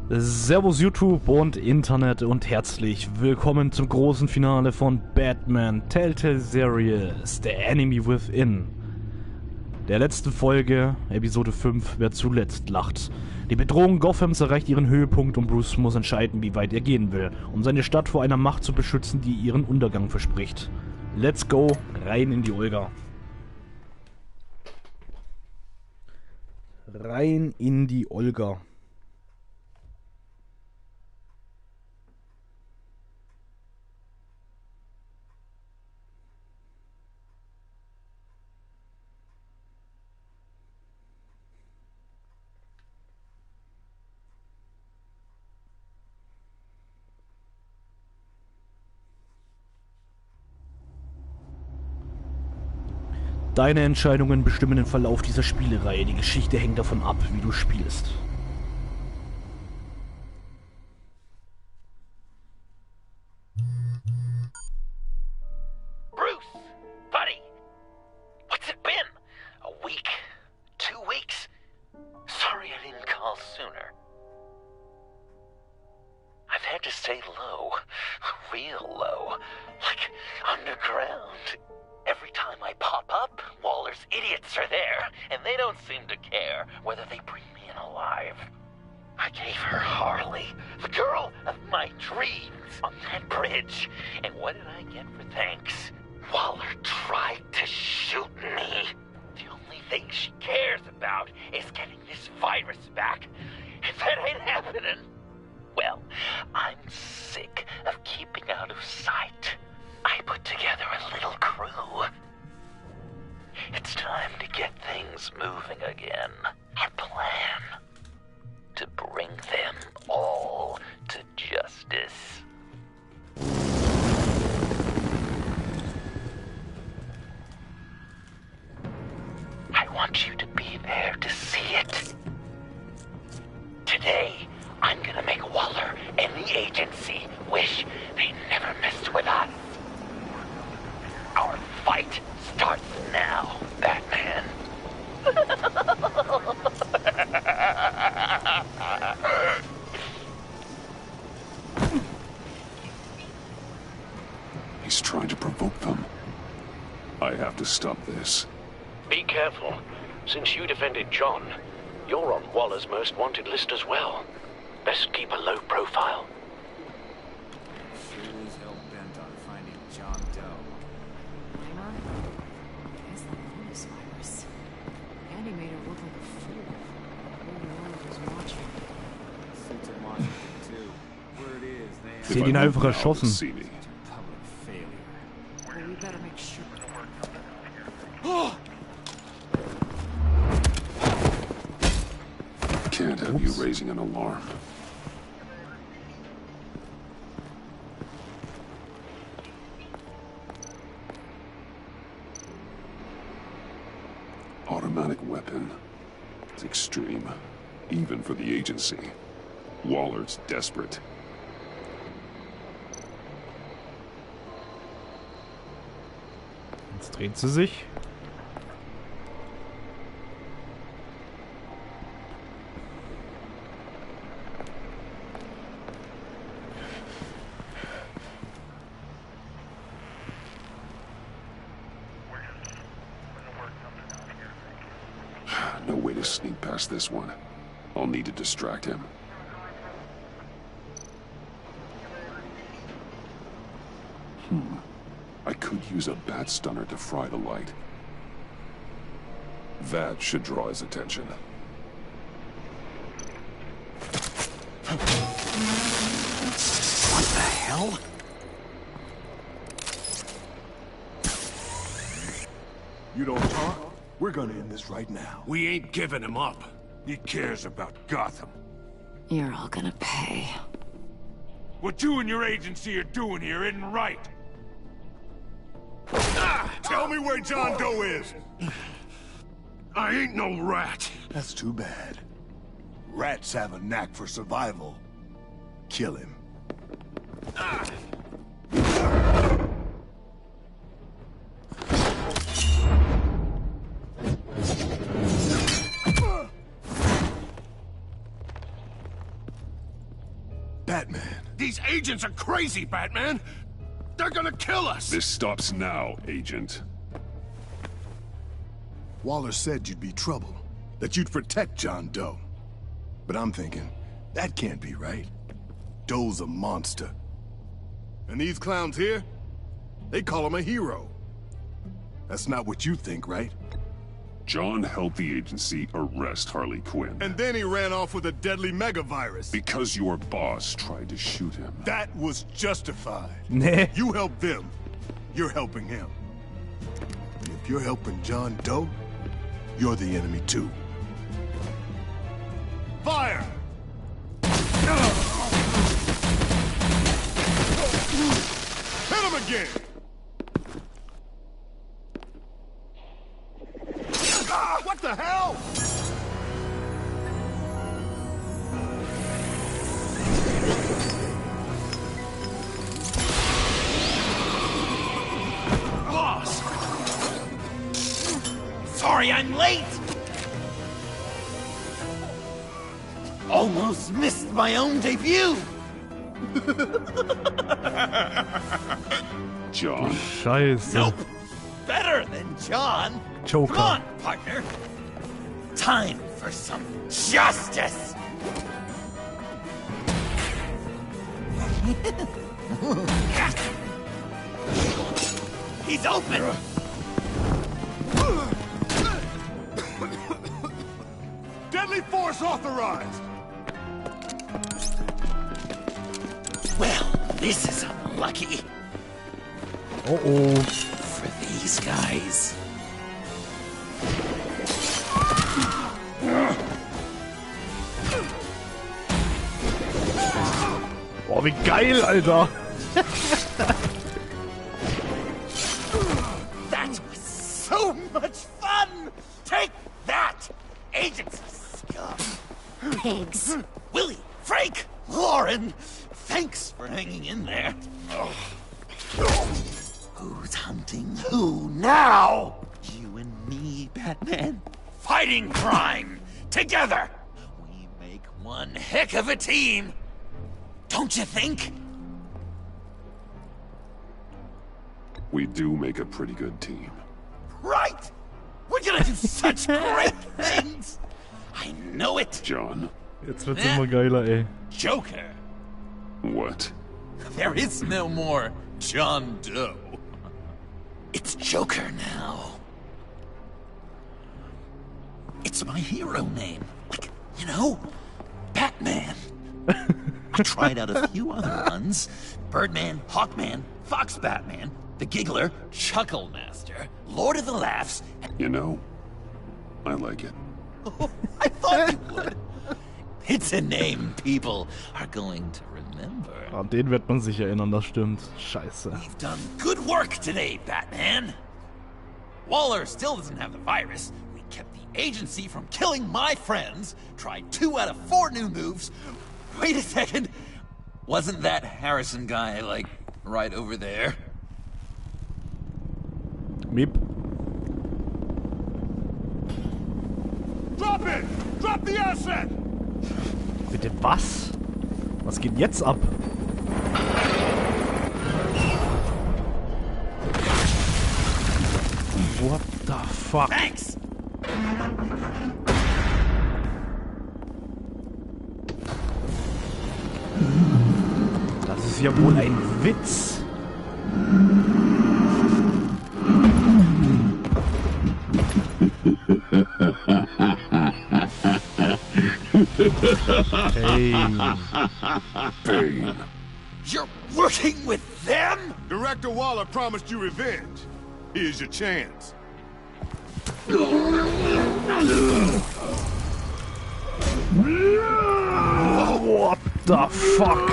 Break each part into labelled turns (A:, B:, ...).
A: Servus YouTube und Internet und herzlich willkommen zum großen Finale von Batman Telltale Series, The Enemy Within. Der letzten Folge, Episode 5, wer zuletzt lacht. Die Bedrohung Gothams erreicht ihren Höhepunkt und Bruce muss entscheiden, wie weit er gehen will, um seine Stadt vor einer Macht zu beschützen, die ihren Untergang verspricht. Let's go, rein in die Olga. Rein in die Olga. Deine Entscheidungen bestimmen den Verlauf dieser Spielereihe. Die Geschichte hängt davon ab, wie du spielst.
B: Bruce, buddy, what's it been? A week? 2 weeks? Sorry I didn't call sooner. I've had to stay low, real low, like underground. Every time I pop up, Waller's idiots are there, and they don't seem to care whether they bring me in alive. I gave her Harley, the girl of my dreams, on that bridge, and what did I get for thanks? Waller tried to shoot me. The only thing she cares about is getting this virus back. If that ain't happening, well, I'm sick of keeping out of sight. I put together a little crew. It's time to get things moving again. Our plan: to bring them all to justice. I want you to be there to see it. Today, I'm gonna make Waller and the agency wish they never messed with us. Our fight starts now, Batman.
C: He's trying to provoke them. I have to stop this.
D: Be careful. Since you defended John, you're on Waller's most wanted list as well. Best keep a low profile.
E: Sure is hell-bent on finding John Doe.
F: It's the bonus virus. Andy made her look like a fool. Maybe Waller was watching.
E: Suits in Washington, too. Word is, they
A: Sie hat ihn einfach erschossen.
E: have public failure.
F: Well, we better make sure.
C: Can't have you raising an alarm. Automatic weapon. It's extreme, even for the agency. Waller's desperate.
A: Jetzt dreht sie sich.
C: No way to sneak past this one. I'll need to distract him. I could use a bat stunner to fry the light. That should draw his attention.
E: What the hell?
G: You don't talk? We're gonna end this right now.
H: We ain't giving him up. He cares about Gotham.
F: You're all gonna pay.
H: What you and your agency are doing here isn't right.
G: Tell me where John Doe is!
H: I ain't no rat.
G: That's too bad. Rats have a knack for survival. Kill him.
H: These agents are crazy, Batman! They're gonna kill us!
C: This stops now, Agent.
G: Waller said you'd be trouble, that you'd protect John Doe. But I'm thinking, that can't be right. Doe's a monster. And these clowns here, they call him a hero. That's not what you think, right?
C: John helped the agency arrest Harley Quinn.
G: And then he ran off with a deadly megavirus.
C: Because your boss tried to shoot him.
G: That was justified.
A: Nee.
G: You help them, you're helping him. And if you're helping John Doe, you're the enemy too. Fire! Hit him again! Ah, what the hell?
B: Boss! Sorry I'm late! Almost missed my own debut!
C: John.
A: Scheiße.
B: Nope! Better than John!
A: Joker.
B: Come on, partner! Time for some justice! He's open!
G: Deadly force authorized!
B: Well, this is unlucky
A: Oh.
B: for these guys.
A: Oh, wie geil, Alter.
B: That was so much fun! Take that, agents scum!
F: Pigs.
B: Willie, Frank, Lauren, thanks for hanging in there. Who's hunting who now? You and me, Batman. Fighting crime together. We make one heck of a team. Don't you think?
C: We do make a pretty good team.
B: Right? We're gonna do such great things. I know it.
C: John.
A: Jetzt wird's immer geiler, ey.
B: Joker.
C: What?
B: There is no more John Doe. It's Joker now. It's my hero name. Like, you know, Batman. I tried out a few other ones. Birdman, Hawkman, Fox Batman, the Giggler, Chuckle Master, Lord of the Laughs.
C: You know, I like it.
B: I thought you would. It's a name people are going to remember.
A: An den wird man sich erinnern, das stimmt. Scheiße.
B: We've done good work today, Batman. Waller still doesn't have the virus. We kept the agency from killing my friends. Tried 2 out of 4 new moves. Wait a second. Wasn't that Harrison guy, like, right over there?
A: Miep.
G: Drop it! Drop the asset!
A: Bitte was? Was geht jetzt ab? What the fuck?
B: Thanks!
A: Das ist ja wohl ein Witz. Hey.
C: Bane.
B: You're working with them?
G: Director Waller promised you revenge. Here's your chance.
A: What the fuck?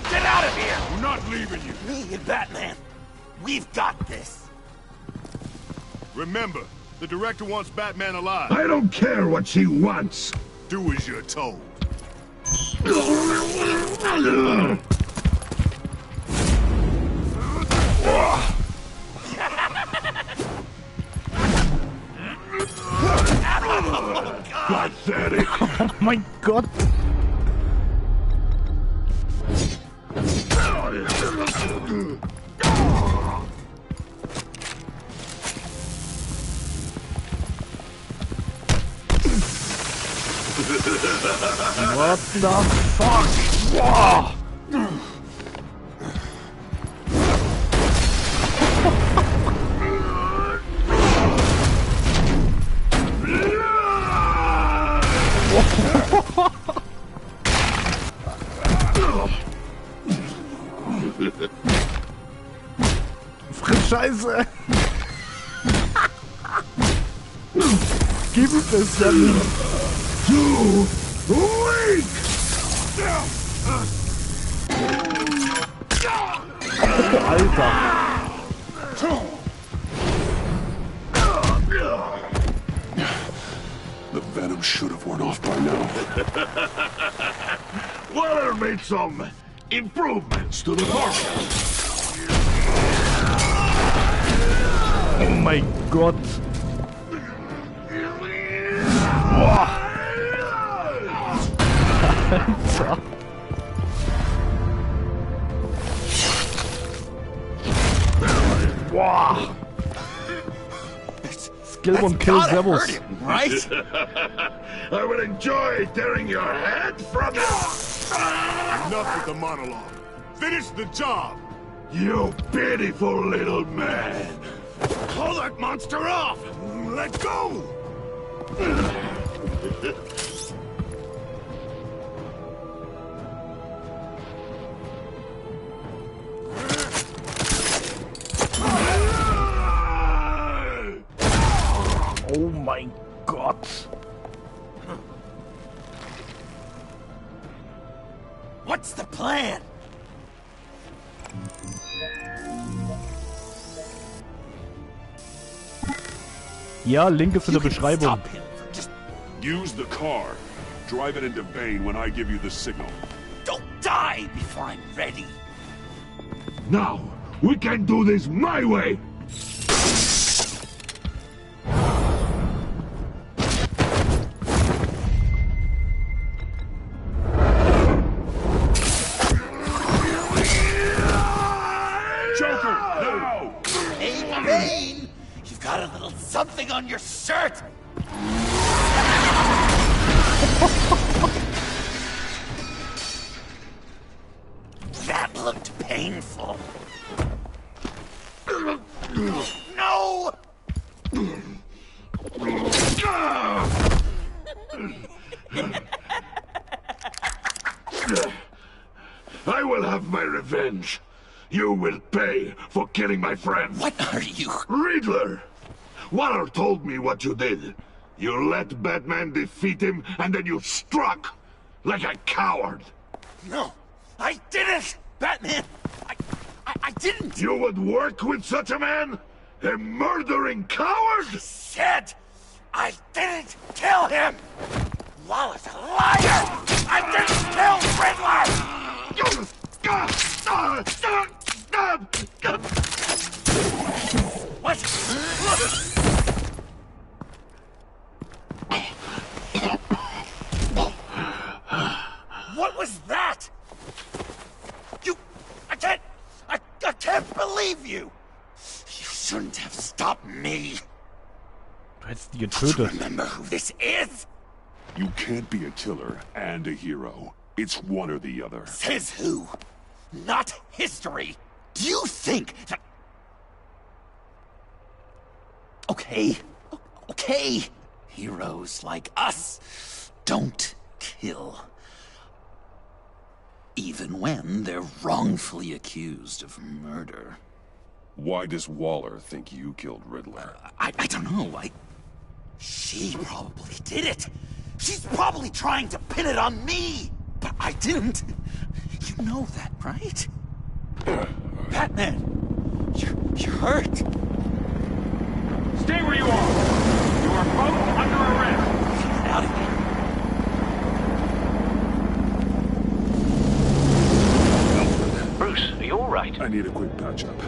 B: Get out of here!
H: We're not leaving you.
B: Me and Batman, we've got this.
G: Remember, the director wants Batman alive.
I: I don't care what she wants.
G: Do as you're told.
B: Oh, God.
I: Pathetic.
A: Oh mein Gott. What the fuck? Wow. Frisch Scheiße. Gibt es ja nicht.
I: Too weak.
A: Alter.
C: The venom should have worn off by now.
I: Waller made some improvements to the formula.
A: Oh mein Gott. Boah. Alter. Boah. Skill und Kill Servus.
B: Right?
I: I will enjoy tearing your head from you.
G: Enough with the monologue. Finish the job.
I: You pitiful little man.
G: Call that monster off. Let go.
A: Oh mein Gott.
B: What's the plan?
A: Ja, Link ist in der Beschreibung.
B: Stop him from just...
C: Use the car. Drive it into Bane when I give you the signal.
B: Don't die before I'm ready.
I: Now, we can do this my way.
C: Joker, now!
B: Hey, Bane! You've got a little something on your shirt! That looked painful. No!
I: I will have my revenge. You will pay for killing my friend.
B: What are you?
I: Riddler! Waller told me what you did. You let Batman defeat him, and then you struck like a coward.
B: No, I didn't! Batman! I didn't!
I: You would work with such a man? A murdering coward?
B: Said I didn't kill him! Waller's a liar! I didn't kill Riddler! What? What was that? I can't believe you! You shouldn't have stopped me.
A: Du hättest die
B: Do you
A: getötet.
B: remember who this is?
C: You can't be a killer and a hero. It's one or the other.
B: Says who? Not history. Do you think that... Okay. Okay. Heroes like us don't kill. Even when they're wrongfully accused of murder.
C: Why does Waller think you killed Riddler?
B: I don't know. She probably did it. She's probably trying to pin it on me. But I didn't. You know that, right? Batman, you're hurt.
H: Stay where you are. You are both under arrest.
B: Get out of here.
D: Bruce, are you all right?
C: I need a quick patch-up.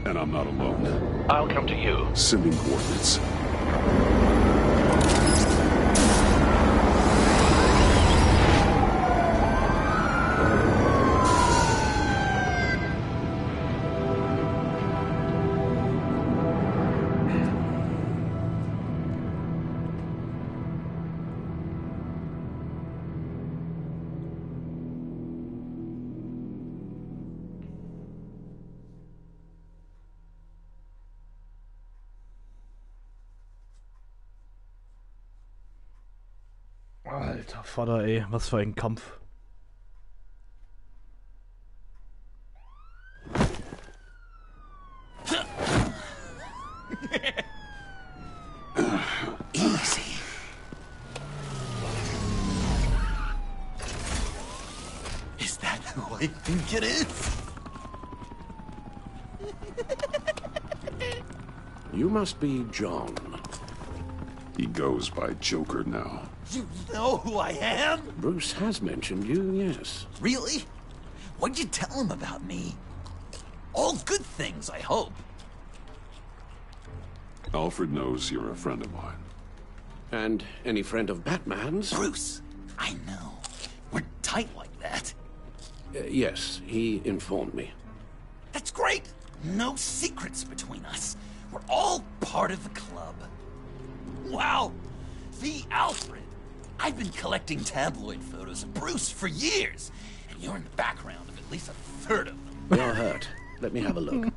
C: And I'm not alone.
D: I'll come to you.
C: Sending coordinates.
A: Alter Vater, ey, was für ein Kampf.
B: Easy. Is that who I think it is?
D: You must be John.
C: He goes by Joker now.
B: You know who I am?
D: Bruce has mentioned you, yes.
B: Really? What'd you tell him about me? All good things, I hope.
C: Alfred knows you're a friend of mine.
D: And any friend of Batman's?
B: Bruce, I know. We're tight like that.
D: Yes, he informed me.
B: That's great. No secrets between us. We're all part of the club. Wow. The Alfred. I've been collecting tabloid photos of Bruce for years, and you're in the background of at least a third of them.
D: You're hurt. Let me have a look.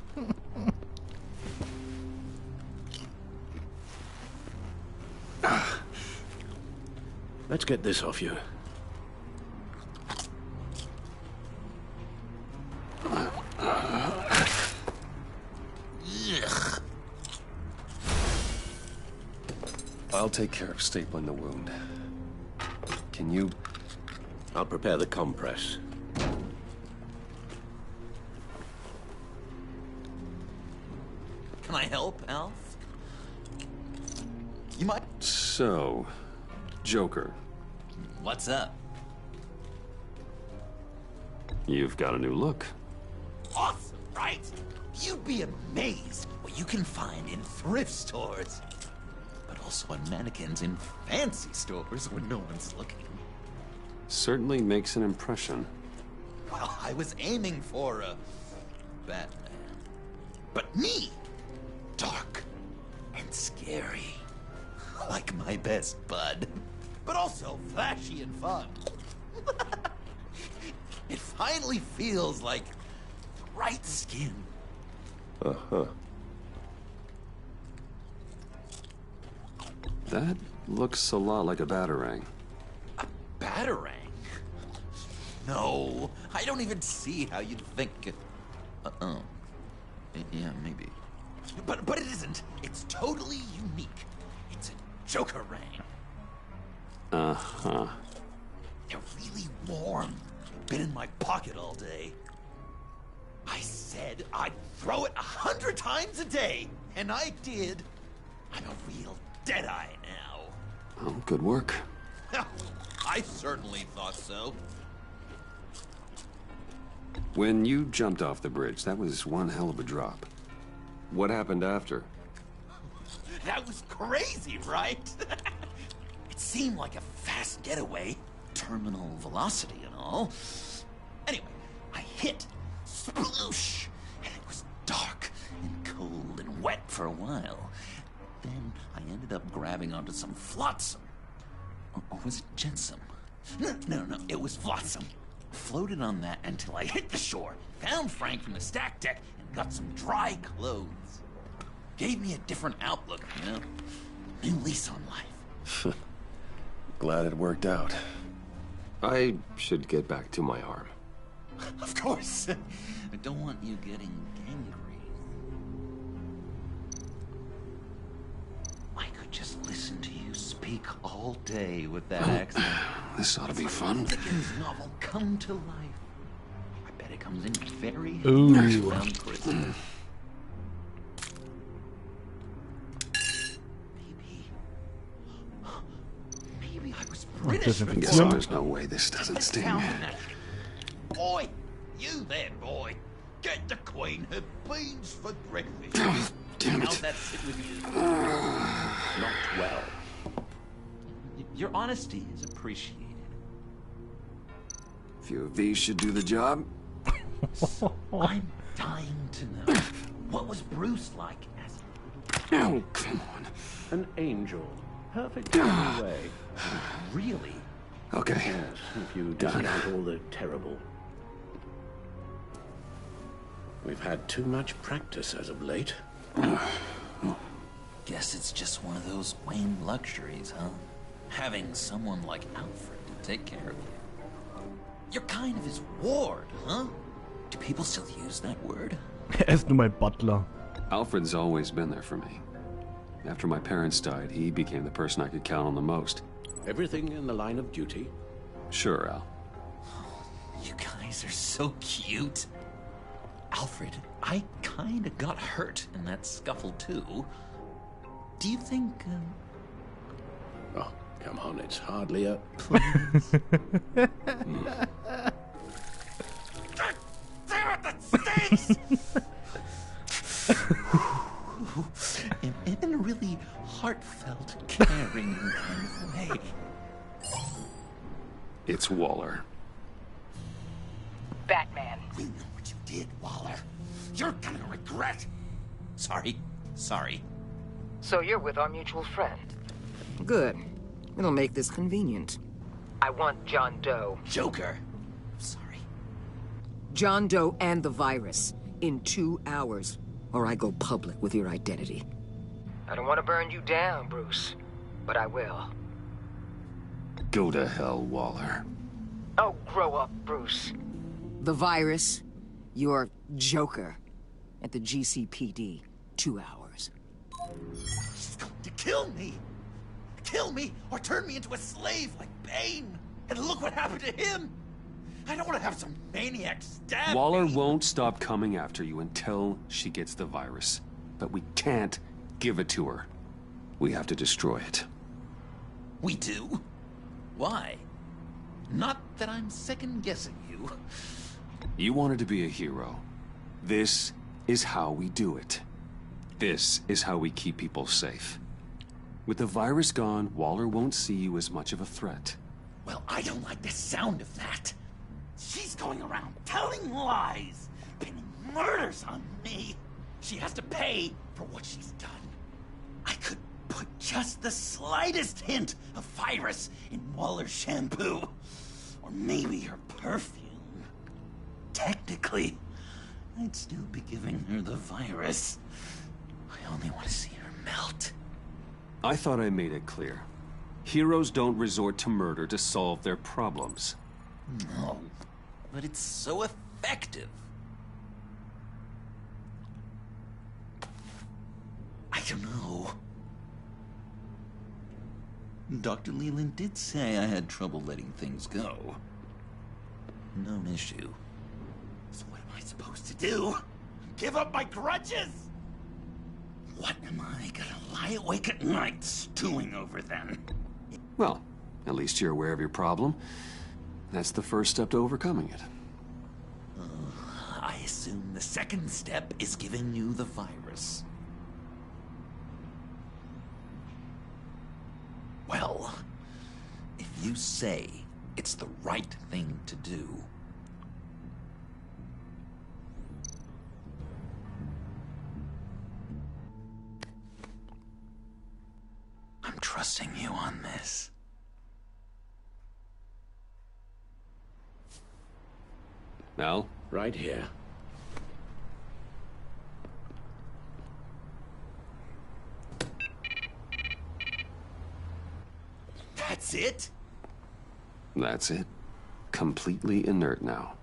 D: Let's get this off you.
B: Ugh.
J: I'll take care of stapling the wound. Can you...
D: I'll prepare the compress.
B: Can I help, Alf? You might...
J: So... Joker,
B: What's up?
J: you've got a new look.
B: Awesome, right? You'd be amazed what you can find in thrift stores. But also on mannequins in fancy stores when no one's looking.
J: Certainly makes an impression.
B: Well, I was aiming for a Batman. But me, dark and scary. Like my best bud. But also flashy and fun. It finally feels like the right skin.
J: Uh-huh. That looks a lot like a batarang.
B: Batarang? No, I don't even see how you'd think. Uh-oh. Yeah, maybe. But it isn't. It's totally unique. It's a Joker-rang.
J: Uh-huh.
B: They're really warm. Been in my pocket all day. I said I'd throw it 100 times a day, and I did. I'm a real deadeye now.
J: Oh, good work.
B: I certainly thought so.
J: When you jumped off the bridge, that was one hell of a drop. What happened after?
B: That was crazy, right? It seemed like a fast getaway, terminal velocity and all. Anyway, I hit, sploosh, and it was dark and cold and wet for a while. Then I ended up grabbing onto some flotsam. Or was it jetsam? No, it was flotsam. Floated on that until I hit the shore, found Frank from the stack deck, and got some dry clothes. Gave me a different outlook, you know? New lease on life.
J: Glad it worked out. I should get back to my arm.
B: Of course. I don't want you getting gangrene. I could just listen to you speak all day with that accent.
J: This ought to be fun.
B: Dickens' novel come to life. I bet it comes in very
A: Ooh.
B: around Christmas. Maybe I was British.
J: I guess there's no way this doesn't sting.
B: Boy, you there, boy. Get the Queen her beans for breakfast.
J: Oh, damn
B: How's
J: it.
B: that sit with you?
D: Not well.
B: Your honesty is appreciated.
J: A few of these should do the job.
B: I'm dying to know, what was Bruce like as a little...
J: Oh, come on.
D: An angel. Perfect in a way.
B: Really?
J: Okay.
D: Yes, if you discount all the terrible. We've had too much practice as of late.
B: Guess it's just one of those Wayne luxuries, huh? having someone like Alfred to take care of you. You're kind of his ward, huh? Do people still use that word?
A: Er ist nur mein Butler.
J: Alfred's always been there for me. After my parents died, he became the person I could count on the most.
D: Everything in the line of duty?
J: Sure, Al.
B: You guys are so cute. Alfred, I kinda got hurt in that scuffle too. Do you think,
D: Oh, come on, it's hardly a...
B: Damn it, that stinks! in a really heartfelt, caring kind of way.
J: It's Waller.
K: Batman.
B: We know what you did, Waller. You're gonna regret. Sorry.
K: So you're with our mutual friend. Good. It'll make this convenient. I want John Doe.
B: Joker. Sorry.
K: John Doe and the virus in 2 hours, or I go public with your identity. I don't want to burn you down, Bruce, but I will.
J: Go to hell, Waller.
K: Oh, grow up, Bruce. The virus, your Joker, at the GCPD, 2 hours.
B: She's going to kill me! Kill me, or turn me into a slave like Bane! And look what happened to him! I don't want to have some maniac stab
J: Waller
B: me.
J: won't stop coming after you until she gets the virus. But we can't give it to her. We have to destroy it.
B: We do? Why? Not that I'm second-guessing you.
J: You wanted to be a hero. This is how we do it. This is how we keep people safe. With the virus gone, Waller won't see you as much of a threat.
B: Well, I don't like the sound of that. She's going around telling lies, pinning murders on me. She has to pay for what she's done. I could put just the slightest hint of virus in Waller's shampoo. Or maybe her perfume. Technically, I'd still be giving her the virus. I only want to see her melt.
J: I thought I made it clear. Heroes don't resort to murder to solve their problems.
B: No, but it's so effective. I don't know. Dr. Leland did say I had trouble letting things go. Known issue. So what am I supposed to do? Give up my grudges? What am I gonna lie awake at night stewing over then?
J: Well, at least you're aware of your problem. That's the first step to overcoming it.
B: I assume the second step is giving you the virus. Well, if you say it's the right thing to do, I'm trusting you on this.
J: Al?
D: Right here.
B: That's it?
J: That's it. Completely inert now.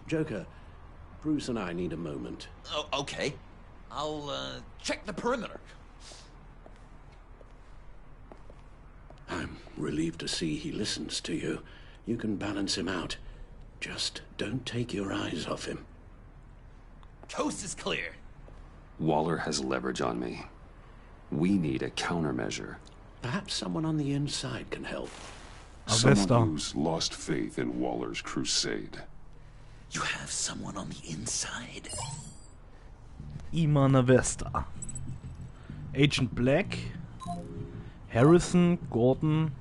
D: Joker, Bruce and I need a moment.
B: Oh, okay. I'll, check the perimeter.
D: I'm relieved to see he listens to you. You can balance him out. Just don't take your eyes off him.
B: Coast is clear.
J: Waller has leverage on me. We need a countermeasure.
D: Perhaps someone on the inside can help.
C: Someone who's lost faith in Waller's crusade.
B: You have someone on the inside?
A: Imana Vesta. Agent Black. Harrison, Gordon.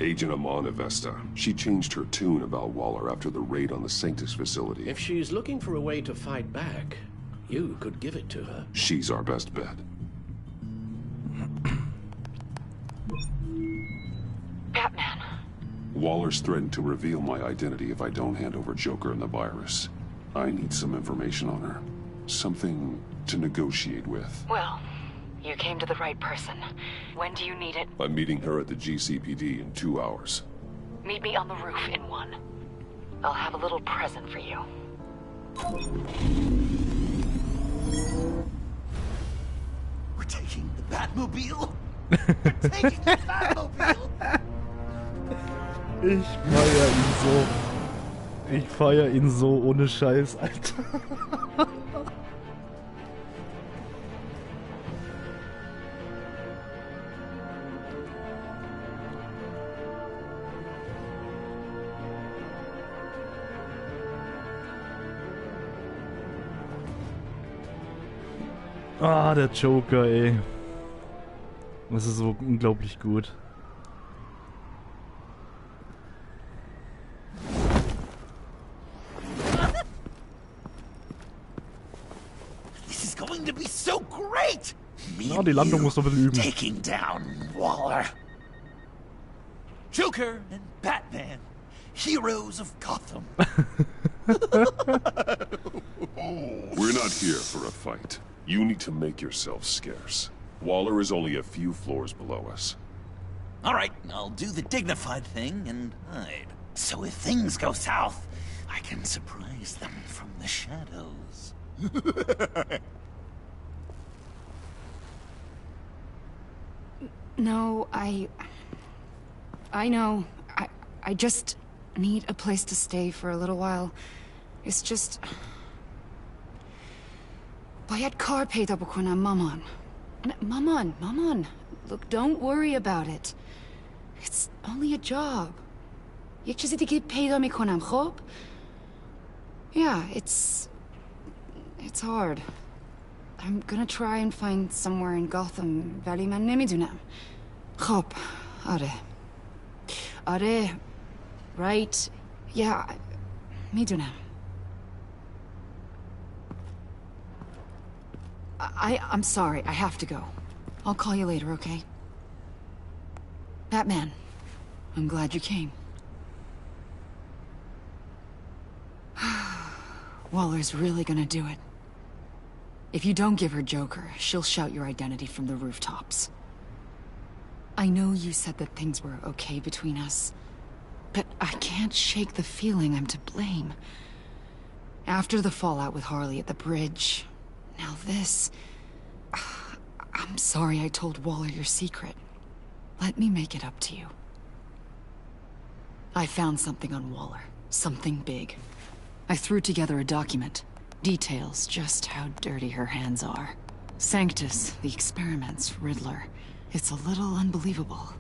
C: Agent Amana Vesta. She changed her tune about Waller after the raid on the Sanctus facility.
D: If she's looking for a way to fight back, you could give it to her.
C: She's our best bet.
K: Batman.
C: Waller's threatened to reveal my identity if I don't hand over Joker and the virus. I need some information on her. Something to negotiate with.
K: Well,
F: You came to the right person. When do you need it?
C: I'm meeting her at the GCPD in 2 hours.
F: Meet me on the roof in 1. I'll have a little present for you.
B: We're taking the Batmobile? We're taking the Batmobile?
A: Ich feier ihn so. Ich feier ihn so ohne Scheiß, Alter. Ah, der Joker, ey. Das ist so unglaublich gut.
B: This is going to be so great!
A: Ja, die Landung muss noch ein bisschen üben.
B: Taking down Waller. Joker and Batman, heroes of Gotham.
C: We're not here for a fight. You need to make yourself scarce. Waller is only a few floors below us.
B: All right, I'll do the dignified thing and hide. So if things go south, I can surprise them from the shadows.
F: No, I know. I just need a place to stay for a little while. It's just... Bayad kar peyda bukonam maman. Maman. Look, don't worry about it. It's only a job. Yek chizi dike peyda mikonam, khob? Yeah, it's hard. I'm gonna try and find somewhere in Gotham, vali man nemidunam. Khob, are, right? Yeah, midunam. I'm sorry, I have to go. I'll call you later, okay? Batman, I'm glad you came. Waller's really gonna do it. If you don't give her Joker, she'll shout your identity from the rooftops. I know you said that things were okay between us, but I can't shake the feeling I'm to blame. After the fallout with Harley at the bridge, now this... I'm sorry I told Waller your secret. Let me make it up to you. I found something on Waller. Something big. I threw together a document. Details just how dirty her hands are. Sanctus, the experiments, Riddler. It's a little unbelievable,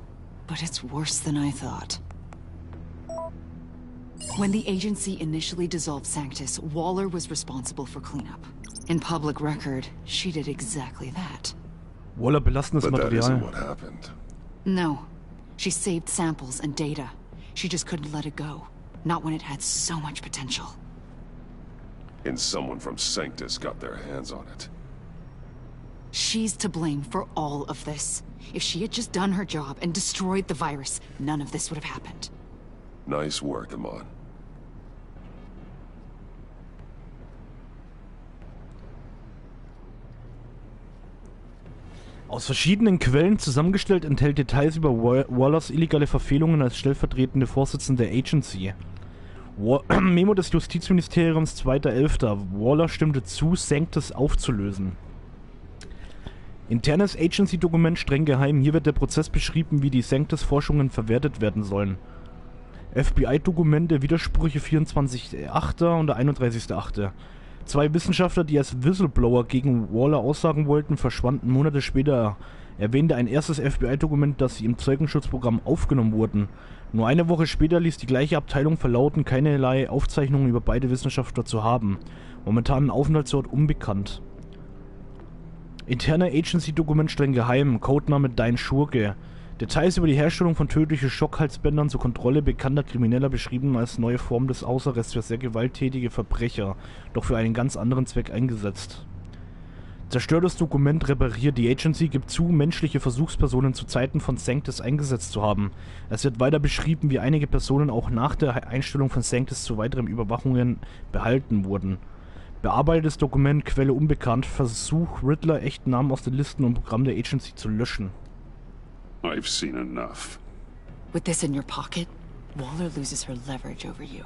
F: but it's worse than I thought. When the agency initially dissolved Sanctus, Waller was responsible for cleanup. In public record, she did exactly that.
A: Waller belastendes
C: But that
A: Material.
C: isn't what happened.
F: No. She saved samples and data. She just couldn't let it go. Not when it had so much potential.
C: And someone from Sanctus got their hands on it.
F: She's to blame for all of this. If she had just done her job and destroyed the virus, none of this would have happened.
C: Nice work, Amon.
A: Aus verschiedenen Quellen zusammengestellt enthält Details über Wallers illegale Verfehlungen als stellvertretende Vorsitzende der Agency. Memo des Justizministeriums 2.11. Waller stimmte zu, Sanctus aufzulösen. Internes Agency-Dokument streng geheim. Hier wird der Prozess beschrieben, wie die Sanctus-Forschungen verwertet werden sollen. FBI-Dokumente, Widersprüche 24.8. und 31.8. Zwei Wissenschaftler, die als Whistleblower gegen Waller aussagen wollten, verschwanden Monate später. Erwähnte ein erstes FBI-Dokument, dass sie im Zeugenschutzprogramm aufgenommen wurden. Nur eine Woche später ließ die gleiche Abteilung verlauten, keinerlei Aufzeichnungen über beide Wissenschaftler zu haben. Momentan ein Aufenthaltsort unbekannt. Interner Agency-Dokument streng geheim. Codename Dein Schurke. Details über die Herstellung von tödlichen Schockhalsbändern zur Kontrolle bekannter Krimineller beschrieben als neue Form des Hausarrests für sehr gewalttätige Verbrecher, doch für einen ganz anderen Zweck eingesetzt. Zerstörtes Dokument repariert. Die Agency gibt zu, menschliche Versuchspersonen zu Zeiten von Sanctus eingesetzt zu haben. Es wird weiter beschrieben, wie einige Personen auch nach der Einstellung von Sanctus zu weiteren Überwachungen behalten wurden. Bearbeitetes Dokument, Quelle unbekannt. Versuch Riddler echten Namen aus den Listen und Programm der Agency zu löschen.
C: I've seen enough.
F: With this in your pocket, Waller loses her leverage over you.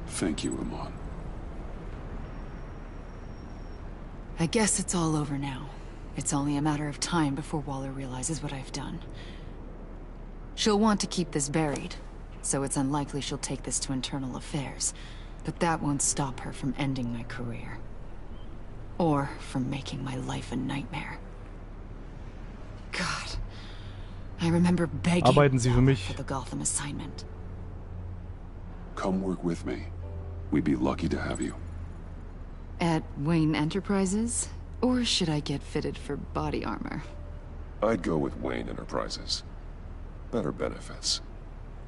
C: Thank you, Amon.
F: I guess it's all over now. It's only a matter of time before Waller realizes what I've done. She'll want to keep this buried, so it's unlikely she'll take this to internal affairs. But that won't stop her from ending my career. Or from making my life a nightmare. God. I remember begging
A: Arbeiten Sie für mich.
F: for the Gotham assignment.
C: Come work with me. We'd be lucky to have you.
F: At Wayne Enterprises? Or should I get fitted for body armor?
C: I'd go with Wayne Enterprises. Better benefits.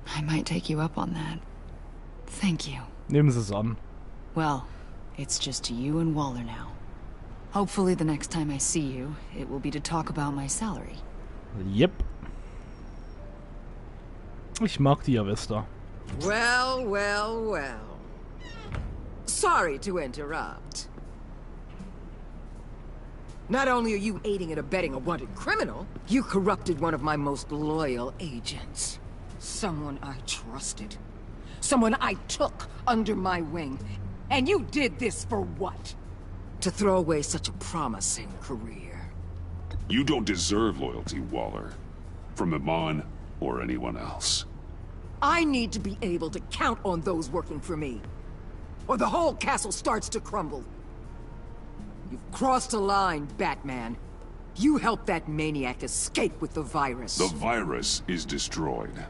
F: I might take you up on that. Thank you.
A: Nehmen Sie es an.
F: Well, it's just you and Waller now. Hopefully the next time I see you, it will be to talk about my salary.
A: Yep. Ich mag die ja, Vesta.
K: Well, well, well. Sorry to interrupt. Not only are you aiding and abetting a wanted criminal, you corrupted one of my most loyal agents. Someone I trusted. Someone I took under my wing. And you did this for what? To throw away such a promising career.
C: You don't deserve loyalty, Waller. From Amon or anyone else.
K: I need to be able to count on those working for me. Or the whole castle starts to crumble. You've crossed a line, Batman. You helped that maniac escape with the virus.
C: The virus is destroyed.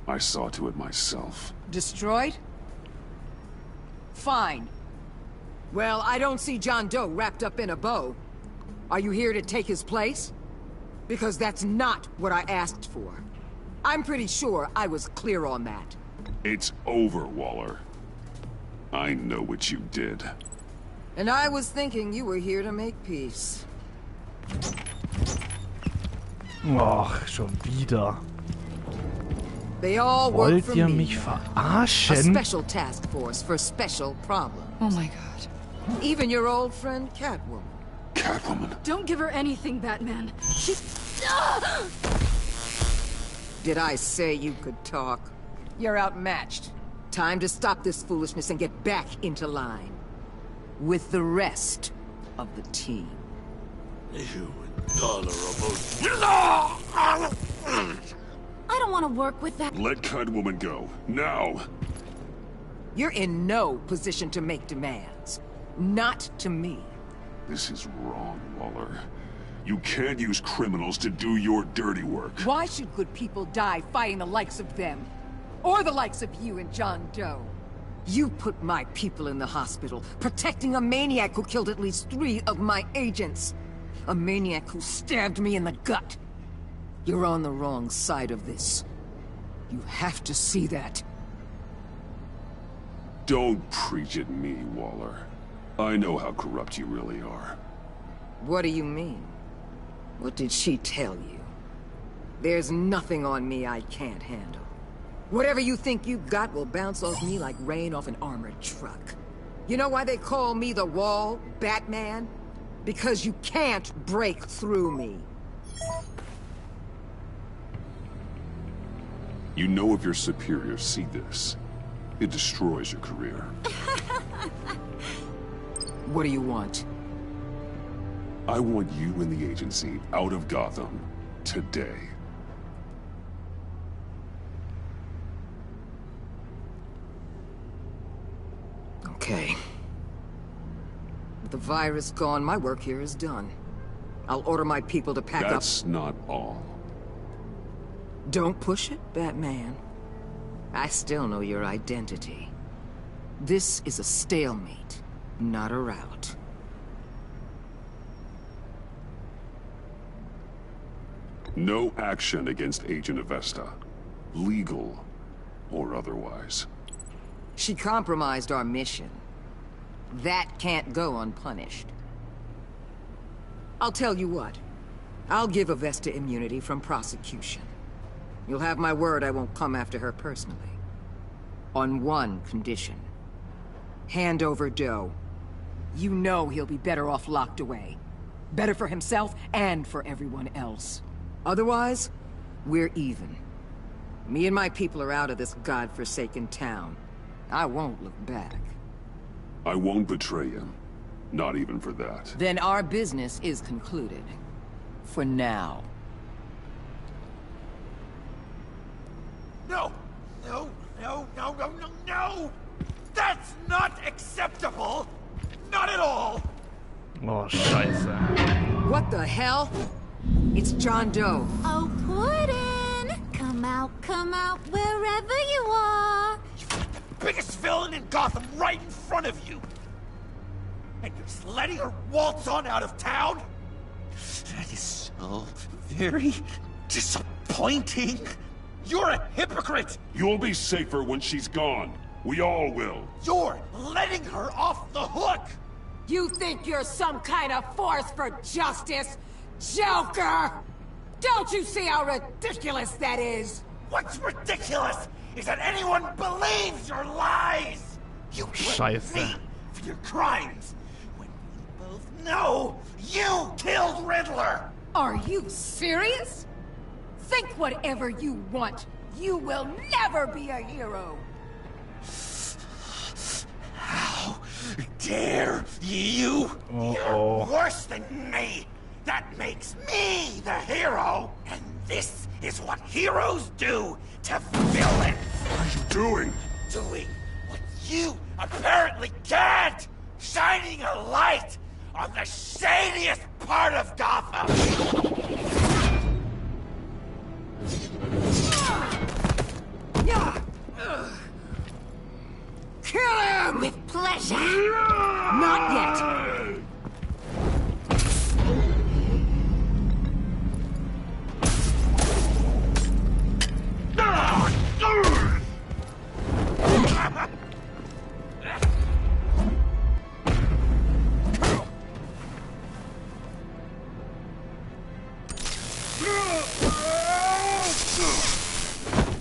C: I saw to it myself.
K: Destroyed? Fine. Well, I don't see John Doe wrapped up in a bow. Are you here to take his place? Because that's not what I asked for. I'm pretty sure I was clear on that.
C: It's over, Waller. I know what you did.
K: And I was thinking you were here to make peace.
A: Ach, schon wieder.
K: They all work
A: Wollt
K: for
A: ihr
K: me.
A: mich
K: A
A: verarschen?
K: special task force for special problems.
F: Oh my god.
K: Even your old friend Catwoman.
C: Catwoman.
L: Don't give her anything, Batman. She's...
K: Did I say you could talk? You're outmatched. Time to stop this foolishness and get back into line. With the rest of the team.
I: You intolerable...
L: I don't want to work with that.
C: Let Catwoman go. Now.
K: You're in no position to make demands. Not to me.
C: This is wrong, Waller. You can't use criminals to do your dirty work.
K: Why should good people die fighting the likes of them? Or the likes of you and John Doe? You put my people in the hospital, protecting a maniac who killed at least 3 of my agents. A maniac who stabbed me in the gut. You're on the wrong side of this. You have to see that.
C: Don't preach at me, Waller. I know how corrupt you really are.
K: What do you mean? What did she tell you? There's nothing on me I can't handle. Whatever you think you got will bounce off me like rain off an armored truck. You know why they call me the Wall, Batman? Because you can't break through me.
C: You know if your superiors see this, it destroys your career.
K: What do you want?
C: I want you and the agency out of Gotham today.
K: Okay. With the virus gone, my work here is done. I'll order my people to pack up.
C: That's not all.
K: Don't push it, Batman. I still know your identity. This is a stalemate, not a rout.
C: No action against Agent Avesta. Legal or otherwise.
K: She compromised our mission. That can't go unpunished. I'll tell you what. I'll give Avesta immunity from prosecution. You'll have my word I won't come after her personally. On one condition. Hand over Doe. you know he'll be better off locked away. Better for himself and for everyone else. Otherwise, we're even. Me and my people are out of this godforsaken town. I won't look back.
C: I won't betray him. Not even for that.
K: Then our business is concluded. For now.
H: No! No! No! No! No! No! No! That's not acceptable! Not at all!
A: Oh, scheiße.
K: What the hell? It's John Doe.
L: Oh, Puddin'! Come out, wherever you are.
H: The biggest villain in Gotham right in front of you! And you're just letting her waltz on out of town? That is so very disappointing. You're a hypocrite!
C: You'll be safer when she's gone. We all will.
H: You're letting her off the hook!
K: You think you're some kind of force for justice, Joker? Don't you see how ridiculous that is?
H: What's ridiculous is that anyone believes your lies! You blame me for your crimes, when we both know you killed Riddler!
K: Are you serious? Think whatever you want. You will never be a hero.
H: How dare you? You're worse than me. That makes me the hero. And this is what heroes do to villains.
C: What are you doing?
H: Doing what you apparently can't. Shining a light on the shadiest part of Gotham.
K: Kill him!
L: With pleasure.
K: Not yet.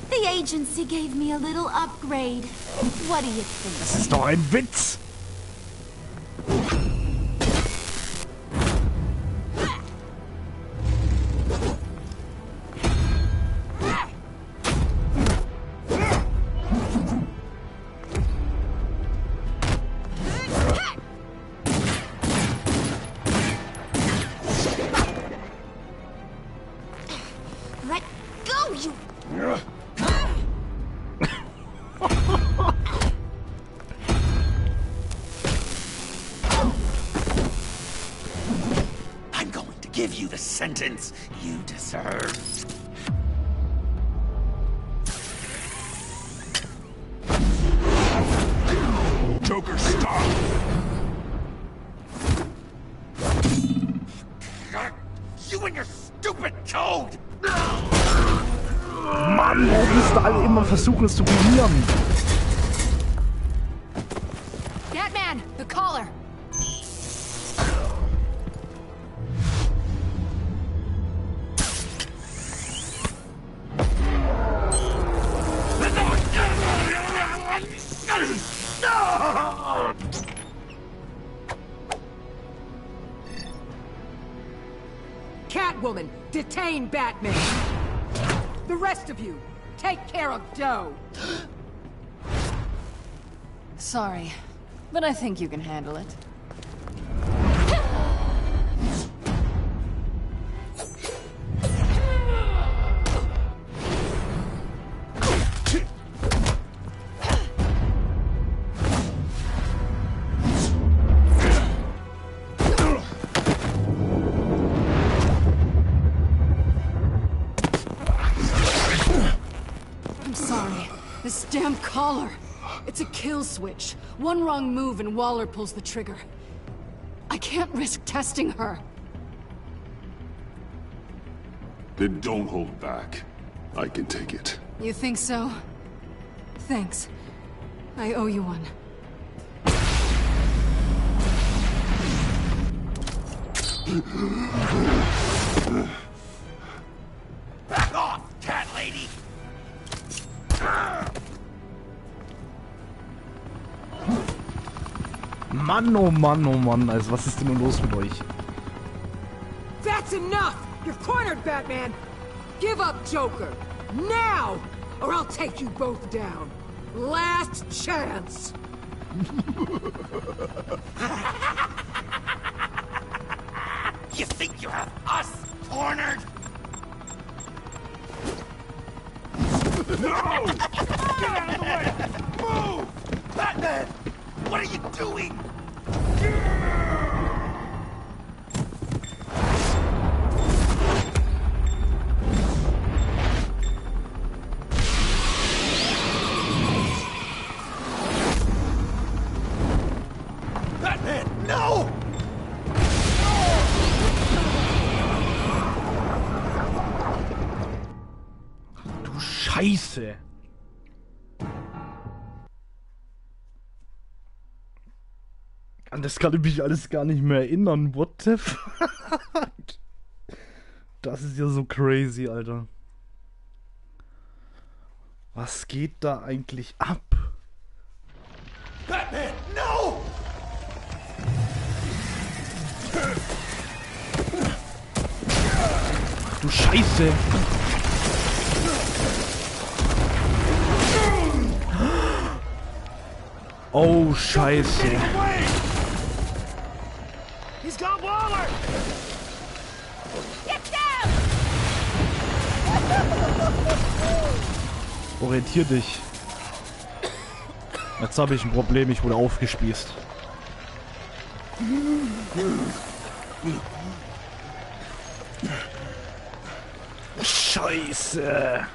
L: The agency gave me a little upgrade. What do you think?
A: Das ist doch ein Witz!
L: Let go, you...
H: I'm going to give you the sentence you deserve.
C: Joker, stop!
H: You and your stupid code!
A: Mann, warum müssen alle immer versuchen, es zu genieren?
F: Batman, the collar.
K: Catwoman, detain Batman. The rest of you, take care of Doe.
F: Sorry, but I think you can handle it. This damn collar. It's a kill switch. One wrong move and Waller pulls the trigger. I can't risk testing her.
C: Then don't hold back. I can take it.
F: You think so? Thanks. I owe you one.
H: Back off, cat lady!
A: Mann, oh Mann, oh Mann. Also was ist denn nun los mit euch?
K: That's enough! You're cornered, Batman! Give up, Joker! Now! Or I'll take you both down. Last chance!
H: You think you have us cornered?
I: No!
H: Get out of the way! Move! Batman! What are you doing? Batman, no!
A: Du Scheiße. An das kann ich mich alles gar nicht mehr erinnern. What the fuck? Das ist ja so crazy, Alter. Was geht da eigentlich ab?
H: Batman, no!
A: Ach du Scheiße. Oh Scheiße.
H: He's got Waller!
L: Get down!
A: Orientier dich. Jetzt habe ich ein Problem, ich wurde aufgespießt. Scheiße.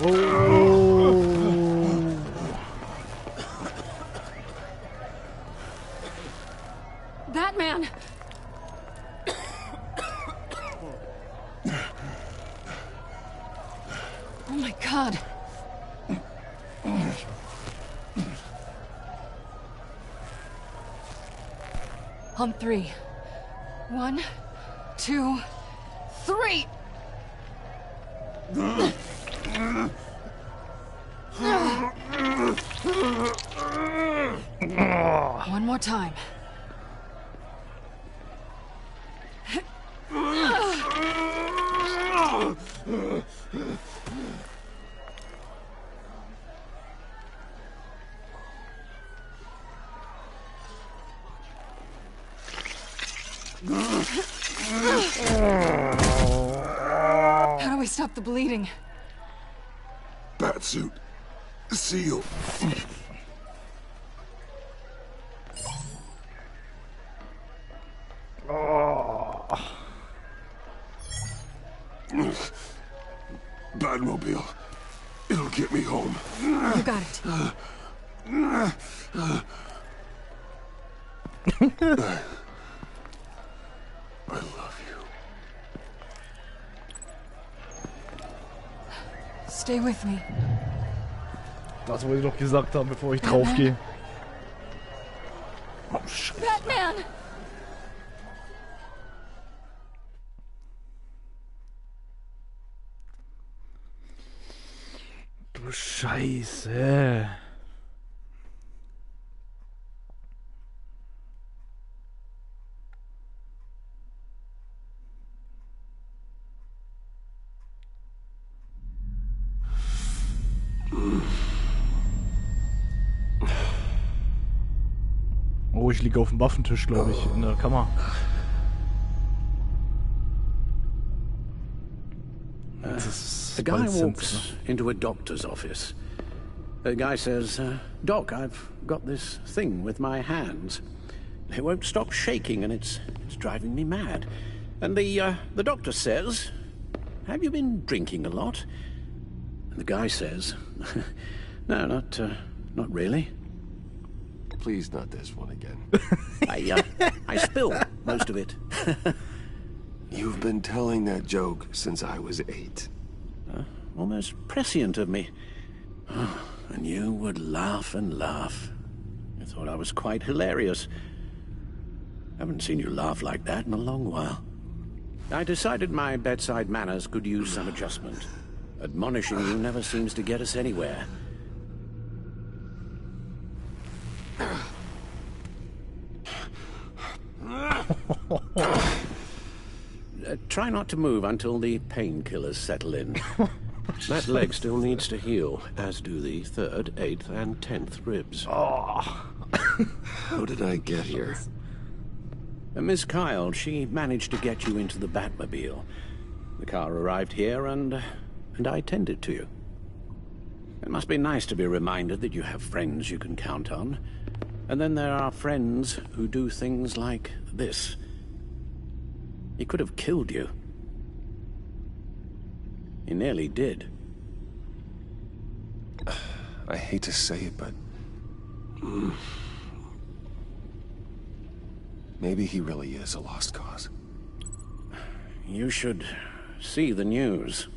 A: Oh.
F: Batman! Oh my God. On 3. 1, 2, 3! One more time. How do we stop the bleeding?
I: Batsuit. Seal. Batmobile. It'll get me home.
F: You got it.
I: I love you.
F: Stay with me.
A: Das wollte ich doch gesagt haben, bevor ich draufgehe. Oh, Scheiße.
F: Batman!
A: Du Scheiße. Oh, ich liege auf dem Waffentisch, glaube ich, in der Kammer.
D: A guy walks into a doctor's office. The guy says, Doc, I've got this thing with my hands. It won't stop shaking and it's driving me mad. And the doctor says, have you been drinking a lot? And the guy says, no, not really.
J: Please, not this one again.
D: I spilled most of it.
J: You've been telling that joke since I was 8.
D: Almost prescient of me. And you would laugh and laugh. I thought I was quite hilarious. Haven't seen you laugh like that in a long while. I decided my bedside manners could use some adjustment. Admonishing you never seems to get us anywhere. Try not to move until the painkillers settle in. That leg still needs to heal, as do the 3rd, 8th, and 10th ribs.
J: Oh. How did I get here?
D: Miss Kyle, she managed to get you into the Batmobile. The car arrived here, and I tended to you. It must be nice to be reminded that you have friends you can count on. And then there are friends who do things like this. He could have killed you. He nearly did.
J: I hate to say it, but... maybe he really is a lost cause.
D: You should see the news.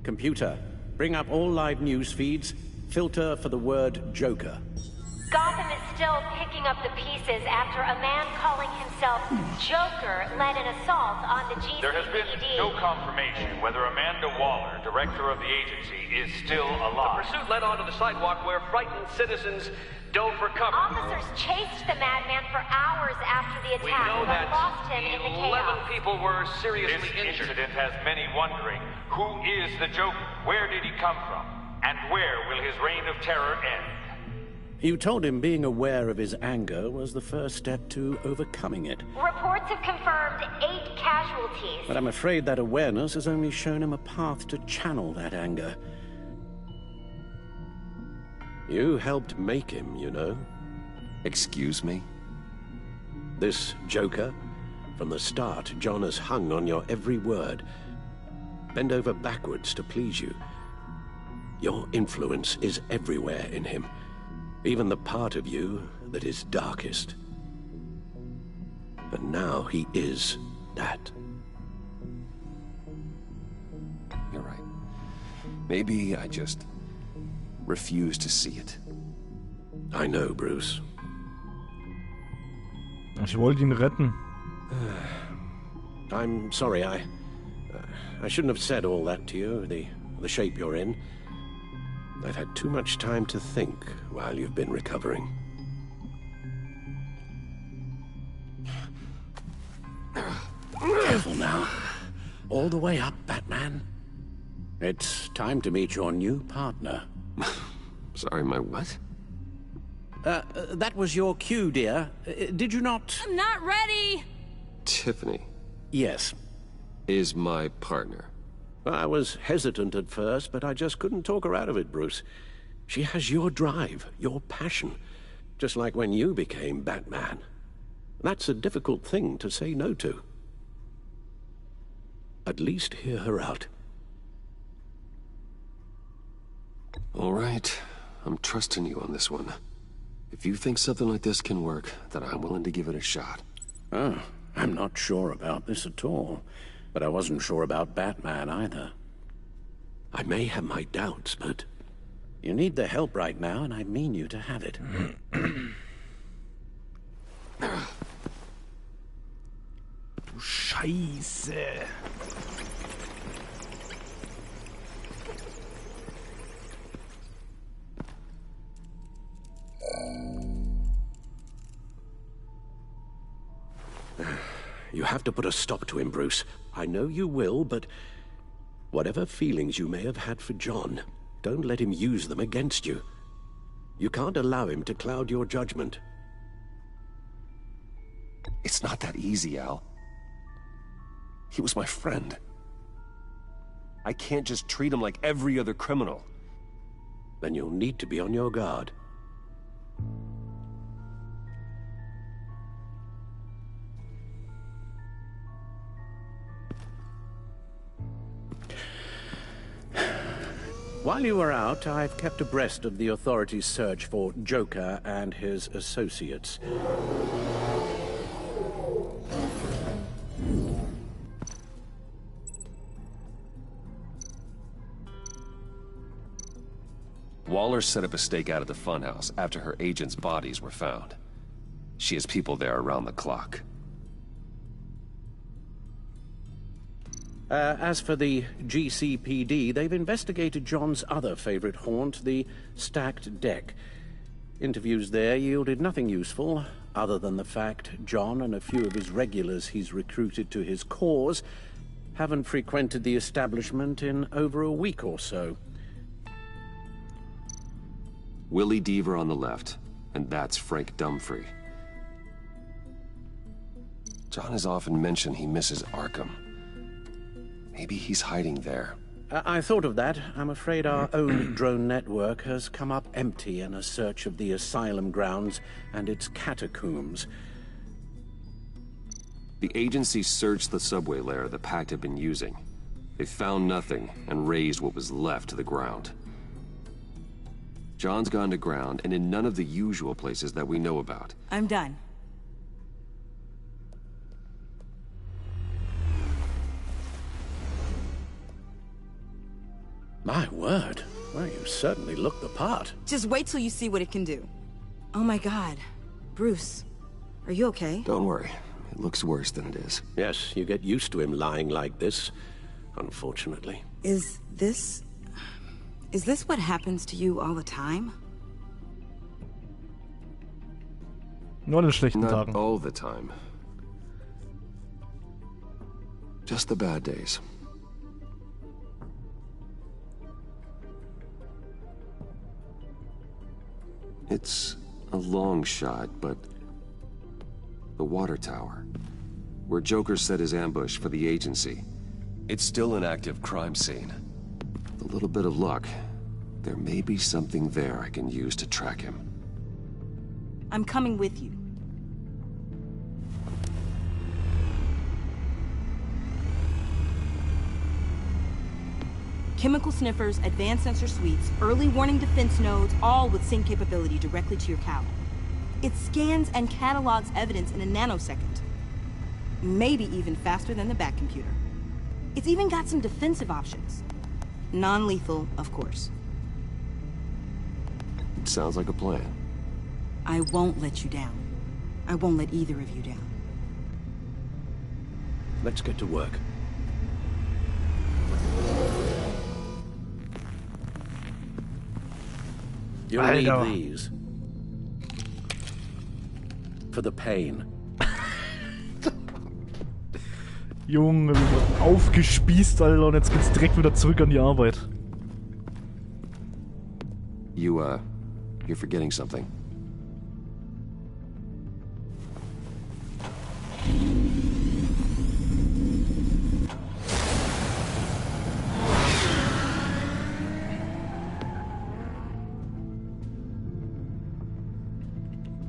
D: Computer, bring up all live news feeds. Filter for the word Joker.
M: Gotham is still picking up the pieces after a man calling himself Joker led an assault on the GCPD.
N: There has been no confirmation whether Amanda Waller, director of the agency, is still alive.
O: The pursuit led onto the sidewalk where frightened citizens dove for cover.
M: Officers chased the madman for hours after the
O: We
M: attack,
O: know
M: but
O: that
M: lost him in the
O: 11
M: chaos.
O: people were seriously
N: This
O: injured.
N: incident has many wondering, who is the Joker? Where did he come from? And where will his reign of terror end?
D: You told him being aware of his anger was the first step to overcoming it.
M: Reports have confirmed 8 casualties.
D: But I'm afraid that awareness has only shown him a path to channel that anger. You helped make him, you know.
J: Excuse me?
D: This Joker, from the start, John has hung on your every word. Bend over backwards to please you. Your influence is everywhere in him. Even the part of you that is darkest. And now he is that.
J: You're right. Maybe I just refuse to see it.
D: I know, Bruce.
A: Ich wollte ihn retten.
D: I'm sorry, I shouldn't have said all that to you, the shape you're in. I've had too much time to think while you've been recovering. Careful now. All the way up, Batman. It's time to meet your new partner.
J: Sorry, my what?
D: That was your cue, dear. Did you not...
P: I'm not ready!
J: Tiffany.
D: Yes.
J: Is my partner.
D: I was hesitant at first, but I just couldn't talk her out of it, Bruce. She has your drive, your passion, just like when you became Batman. That's a difficult thing to say no to. At least hear her out.
J: All right. I'm trusting you on this one. If you think something like this can work, then I'm willing to give it a shot.
D: Oh, I'm not sure about this at all. But I wasn't sure about Batman either. I may have my doubts, but... you need the help right now, and I mean you to have it.
A: Du Scheiße.
D: You have to put a stop to him, Bruce. I know you will, but... whatever feelings you may have had for John, don't let him use them against you. You can't allow him to cloud your judgment.
J: It's not that easy, Al. He was my friend. I can't just treat him like every other criminal.
D: Then you'll need to be on your guard. While you were out, I've kept abreast of the authorities' search for Joker and his associates.
J: Waller set up a stakeout at the funhouse after her agents' bodies were found. She has people there around the clock.
D: As for the GCPD, they've investigated John's other favorite haunt, the stacked deck. Interviews there yielded nothing useful, other than the fact John and a few of his regulars he's recruited to his cause haven't frequented the establishment in over a week or so.
J: Willie Deaver on the left, and that's Frank Dumfrey. John has often mentioned he misses Arkham. Maybe he's hiding there.
D: I thought of that. I'm afraid our own drone network has come up empty in a search of the asylum grounds and its catacombs.
J: The agency searched the subway lair the Pact had been using. They found nothing and razed what was left to the ground. John's gone to ground and in none of the usual places that we know about.
P: I'm done.
D: My word. Well, you certainly look the part.
P: Just wait till you see what it can do. Oh my God. Bruce, are you okay?
J: Don't worry. It looks worse than it is.
D: Yes, you get used to him lying like this, unfortunately.
P: Is this what happens to you all the time?
A: Nur an schlechten
J: Not
A: Tagen.
J: all the time. Just the bad days. It's a long shot, but the water tower, where Joker set his ambush for the agency, it's still an active crime scene. With a little bit of luck, there may be something there I can use to track him.
P: I'm coming with you. Chemical sniffers, advanced sensor suites, early warning defense nodes, all with sync capability directly to your cowl. It scans and catalogs evidence in a nanosecond. Maybe even faster than the back computer. It's even got some defensive options. Non-lethal, of course.
J: It sounds like a plan.
P: I won't let you down. I won't let either of you down.
D: Let's get to work. You'll need these. For the pain.
A: Junge, wir wurden aufgespießt, Alter, und jetzt geht's direkt wieder zurück an die Arbeit.
J: You're forgetting something.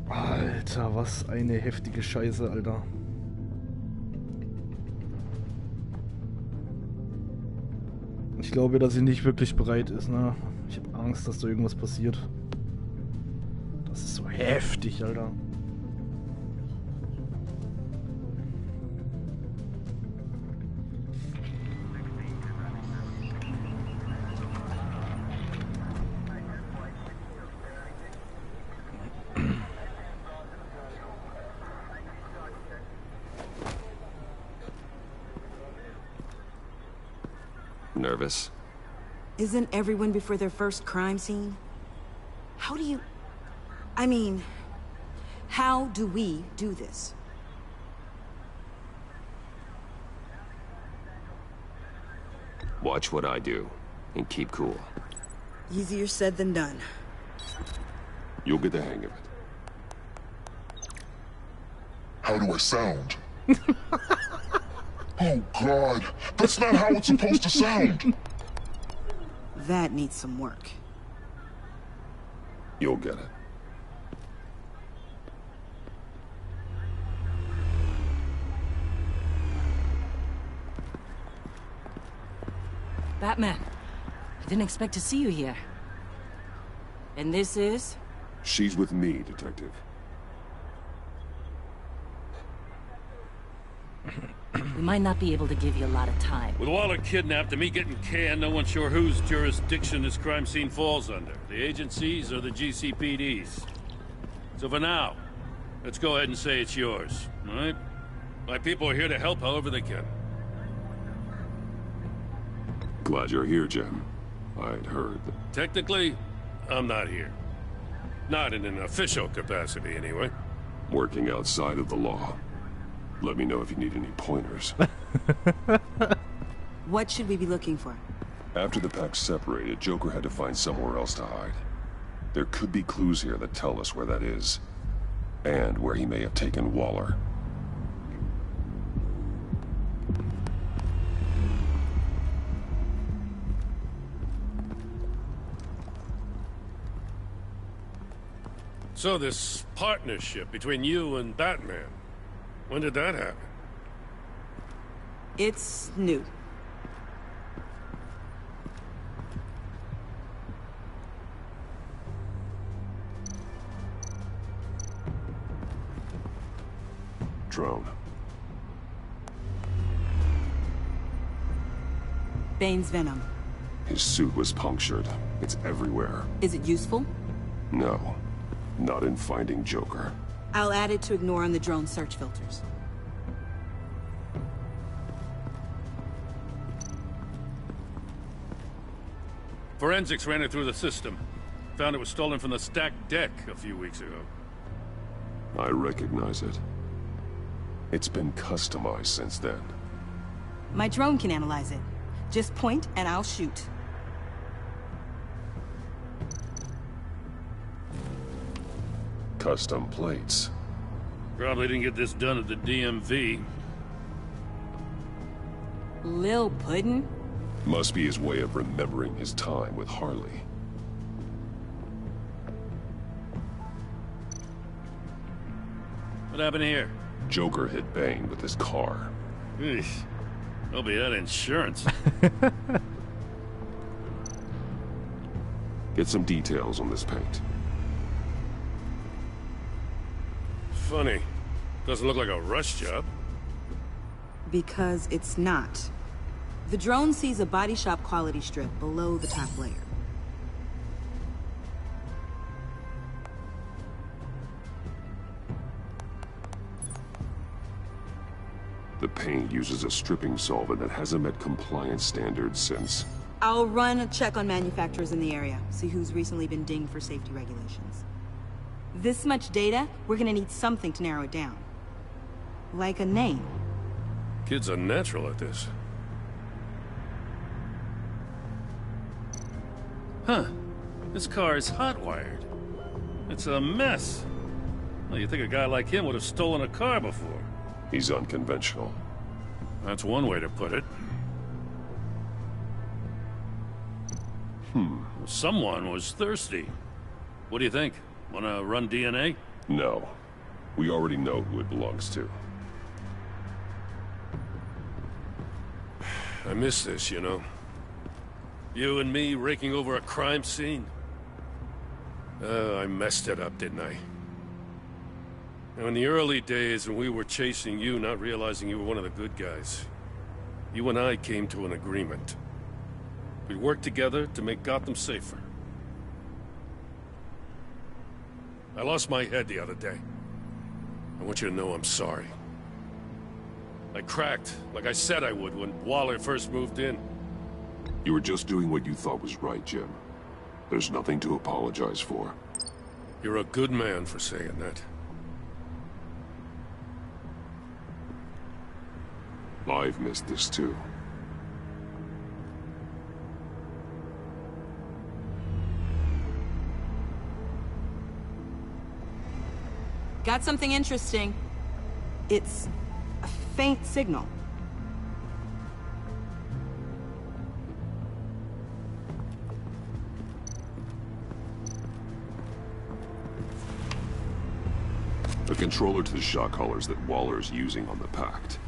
A: Alter, was eine heftige Scheiße, Alter. Ich glaube, dass sie nicht wirklich bereit ist, ne? Ich habe Angst, dass da irgendwas passiert. Das ist so heftig, Alter.
J: Nervous?
P: Isn't everyone before their first crime scene? How do you... I mean, how do we do this?
J: Watch what I do, and keep cool.
P: Easier said than done.
C: You'll get the hang of it.
I: How do I sound? Oh, God. That's not how it's supposed to sound.
P: That needs some work.
C: You'll get it.
Q: Batman, I didn't expect to see you here. And this is?
C: She's with me, Detective.
Q: We might not be able to give you a lot of time.
R: With Waller kidnapped and me getting canned, no one's sure whose jurisdiction this crime scene falls under. The agencies or the GCPD's. So for now, let's go ahead and say it's yours, all right? My people are here to help however they can.
C: Glad you're here, Jim. I'd heard that...
R: Technically, I'm not here. Not in an official capacity, anyway.
C: Working outside of the law. Let me know if you need any pointers.
P: What should we be looking for?
C: After the pack separated, Joker had to find somewhere else to hide. There could be clues here that tell us where that is. And where he may have taken Waller.
R: So this partnership between you and Batman, when did that happen?
P: It's new.
C: Drone.
P: Bane's venom.
C: His suit was punctured. It's everywhere.
P: Is it useful?
C: No. Not in finding Joker.
P: I'll add it to ignore on the drone search filters.
R: Forensics ran it through the system. Found it was stolen from the stacked deck a few weeks ago.
C: I recognize it. It's been customized since then.
P: My drone can analyze it. Just point and I'll shoot.
C: Custom plates.
R: Probably didn't get this done at the DMV.
P: Lil Puddin'?
C: Must be his way of remembering his time with Harley.
R: What happened here?
C: Joker hit Bane with his car.
R: Eesh. Hope he had insurance.
C: Get some details on this paint.
R: Funny. Doesn't look like a rush job.
P: Because it's not. The drone sees a body shop quality strip below the top layer.
C: The paint uses a stripping solvent that hasn't met compliance standards since...
P: I'll run a check on manufacturers in the area, see who's recently been dinged for safety regulations. This much data, we're gonna need something to narrow it down. Like a name.
R: Kid's a natural at this. Huh. This car is hot-wired. It's a mess. Well, you'd think a guy like him would have stolen a car before.
C: He's unconventional.
R: That's one way to put it. Someone was thirsty. What do you think? Wanna run DNA?
C: No. We already know who it belongs to.
R: I miss this, you know. You and me raking over a crime scene. I messed it up, didn't I? Now, in the early days when we were chasing you, not realizing you were one of the good guys, you and I came to an agreement. We'd work together to make Gotham safer. I lost my head the other day. I want you to know I'm sorry. I cracked, like I said I would when Waller first moved in.
C: You were just doing what you thought was right, Jim. There's nothing to apologize for.
R: You're a good man for saying that.
C: I've missed this too.
P: Got something interesting. It's a faint signal.
C: A controller to the shock collars that Waller's using on the Pact.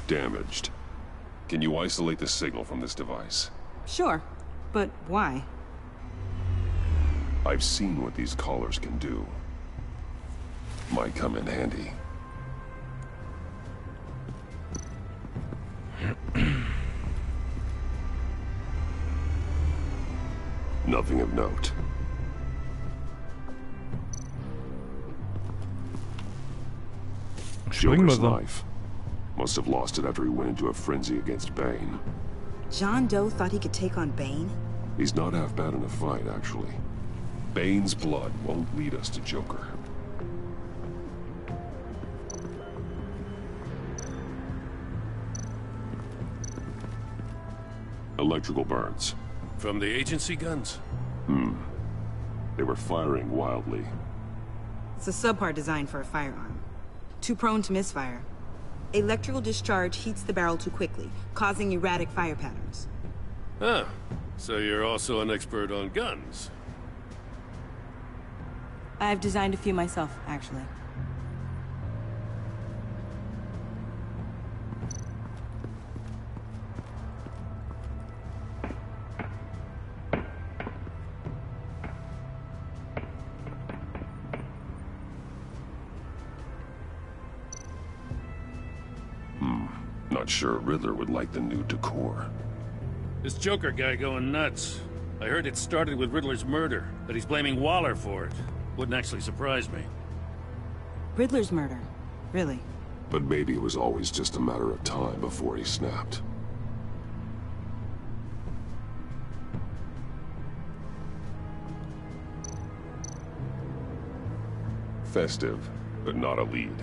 C: Damaged. Can you isolate the signal from this device?
P: Sure, but why?
C: I've seen what these collars can do. Might come in handy. Nothing of note. Joker's knife. Must have lost it after he went into a frenzy against Bane.
P: John Doe thought he could take on Bane?
C: He's not half bad in a fight, actually. Bane's blood won't lead us to Joker. Electrical burns.
R: From the agency guns?
C: They were firing wildly.
P: It's a subpart designed for a firearm. Too prone to misfire. Electrical discharge heats the barrel too quickly, causing erratic fire patterns.
R: Ah, so you're also an expert on guns.
P: I've designed a few myself, actually.
C: Not sure Riddler would like the new decor.
R: This Joker guy going nuts. I heard it started with Riddler's murder, that he's blaming Waller for it. Wouldn't actually surprise me.
P: Riddler's murder? Really?
C: But maybe it was always just a matter of time before he snapped. Festive, but not a lead.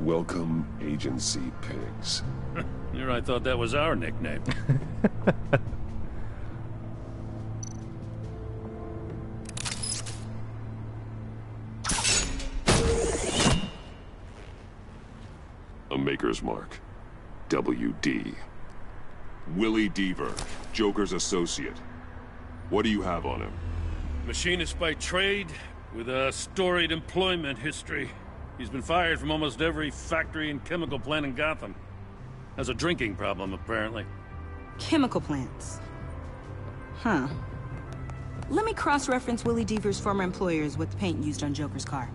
C: Welcome, Agency Pigs.
R: Here I thought that was our nickname.
C: A maker's mark. WD. Willie Deaver, Joker's associate. What do you have on him?
R: Machinist by trade, with a storied employment history. He's been fired from almost every factory and chemical plant in Gotham. Has a drinking problem, apparently.
P: Chemical plants. Huh. Let me cross-reference Willie Deaver's former employers with the paint used on Joker's car.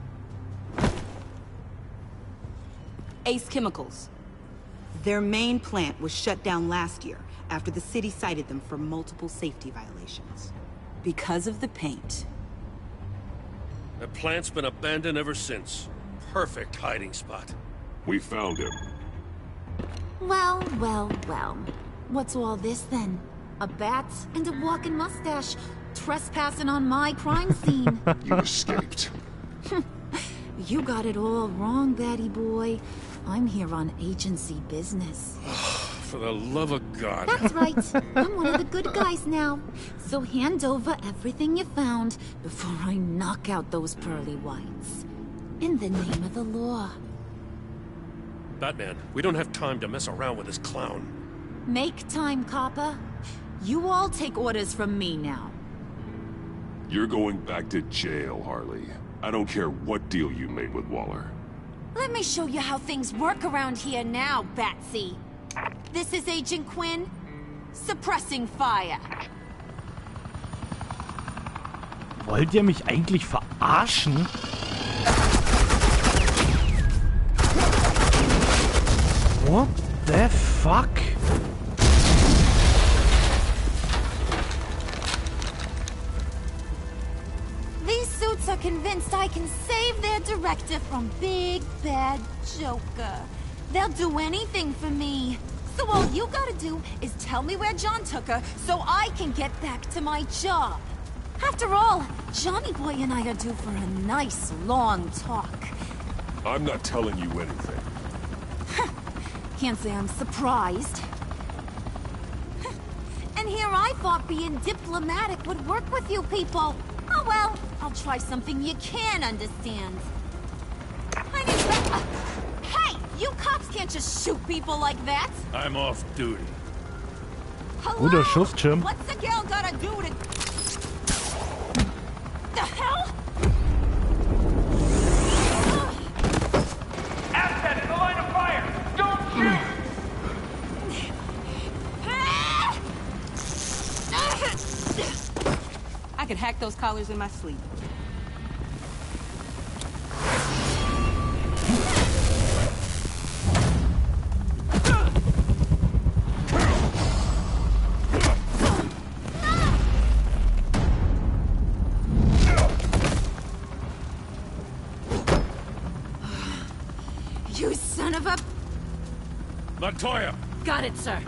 P: Ace Chemicals. Their main plant was shut down last year after the city cited them for multiple safety violations. Because of the paint.
R: The plant's been abandoned ever since. Perfect hiding spot.
C: We found him.
L: Well, well, well. What's all this then? A bat and a walking mustache trespassing on my crime scene.
C: You escaped.
L: You got it all wrong, Batty boy. I'm here on agency business.
R: For the love of God.
L: That's right. I'm one of the good guys now. So hand over everything you found before I knock out those pearly whites. In the name of the law.
R: Batman, we don't have time to mess around with this clown.
L: Make time, copper. You all take orders from me now.
C: You're going back to jail, Harley. I don't care what deal you made with Waller.
L: Let me show you how things work around here now, Batsy. This is Agent Quinn. Suppressing fire.
A: Wollt ihr mich eigentlich verarschen? What the fuck?
L: These suits are convinced I can save their director from Big Bad Joker. They'll do anything for me. So all you gotta do is tell me where John took her so I can get back to my job. After all, Johnny Boy and I are due for a nice long talk.
C: I'm not telling you anything.
L: Can't say I'm surprised. And here I thought being diplomatic would work with you people. Oh well, I'll try something you can understand. Hey! You cops can't just shoot people like that!
R: I'm off duty.
L: Hello?
A: Guter Schussschirm.
L: What's the girl gotta do to... The hell?
N: Assets in the line of fire! Don't shoot!
P: I could hack those collars in my sleep.
L: You son of a
R: Montoya!
Q: Got it, sir.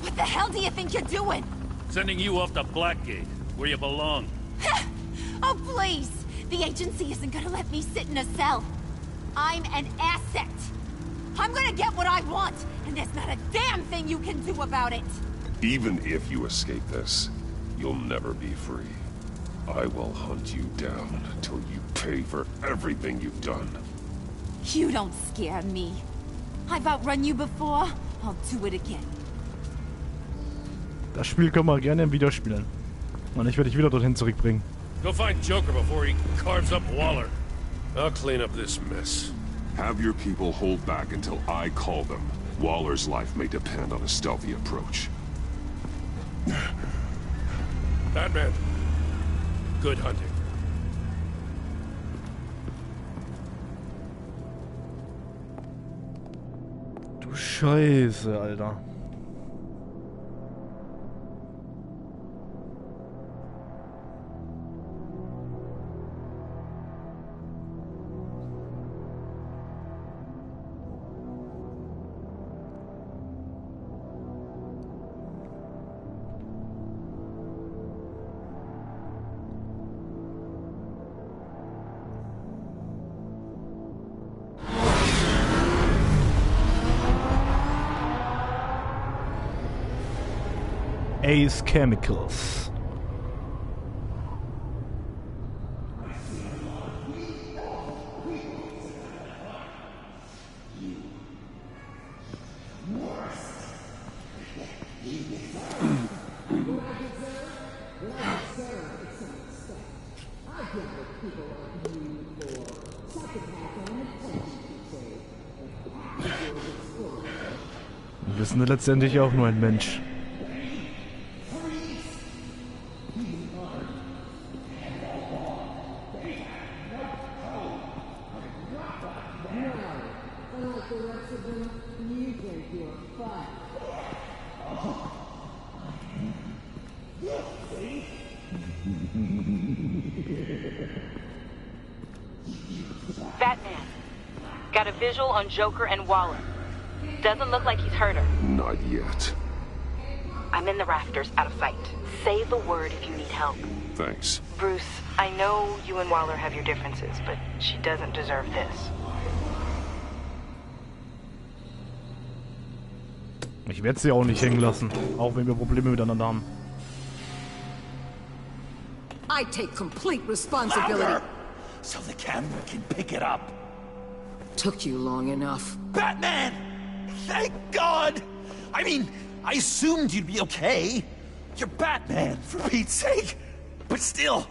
L: What the hell do you think you're doing?
R: Sending you off to Blackgate, where you belong.
L: Oh, please! The agency isn't gonna let me sit in a cell. I'm an asset. I'm gonna get what I want, and there's not a damn thing you can do about it.
C: Even if you escape this, you'll never be free. I will hunt you down till you pay for everything you've done.
L: You don't scare me. I've outrun you before. I'll do it again.
A: Das Spiel können wir gerne wieder spielen. Und ich werde dich wieder dorthin zurückbringen.
R: Go find Joker before he carves up Waller. I'll clean up this mess.
C: Have your people hold back until I call them. Waller's life may depend on a stealthy approach.
R: Batman. Good hunting.
A: Du Scheiße, Alter. Ace Chemicals. Wir sind letztendlich auch nur ein Mensch.
S: Batman, got a visual on Joker and Waller. Doesn't look like he's hurt her.
C: Not yet.
S: I'm in the rafters, out of sight. Say the word if you need help.
C: Thanks.
S: Bruce, I know you and Waller have your differences, but she doesn't deserve this.
A: Ich werde sie auch nicht hängen lassen, auch wenn wir Probleme miteinander haben.
K: I take complete responsibility.
H: Louder, so the camera can pick it up.
K: Took you long enough.
H: Batman! Thank God! I mean, I assumed you'd be okay. You're Batman, for Pete's sake. But still,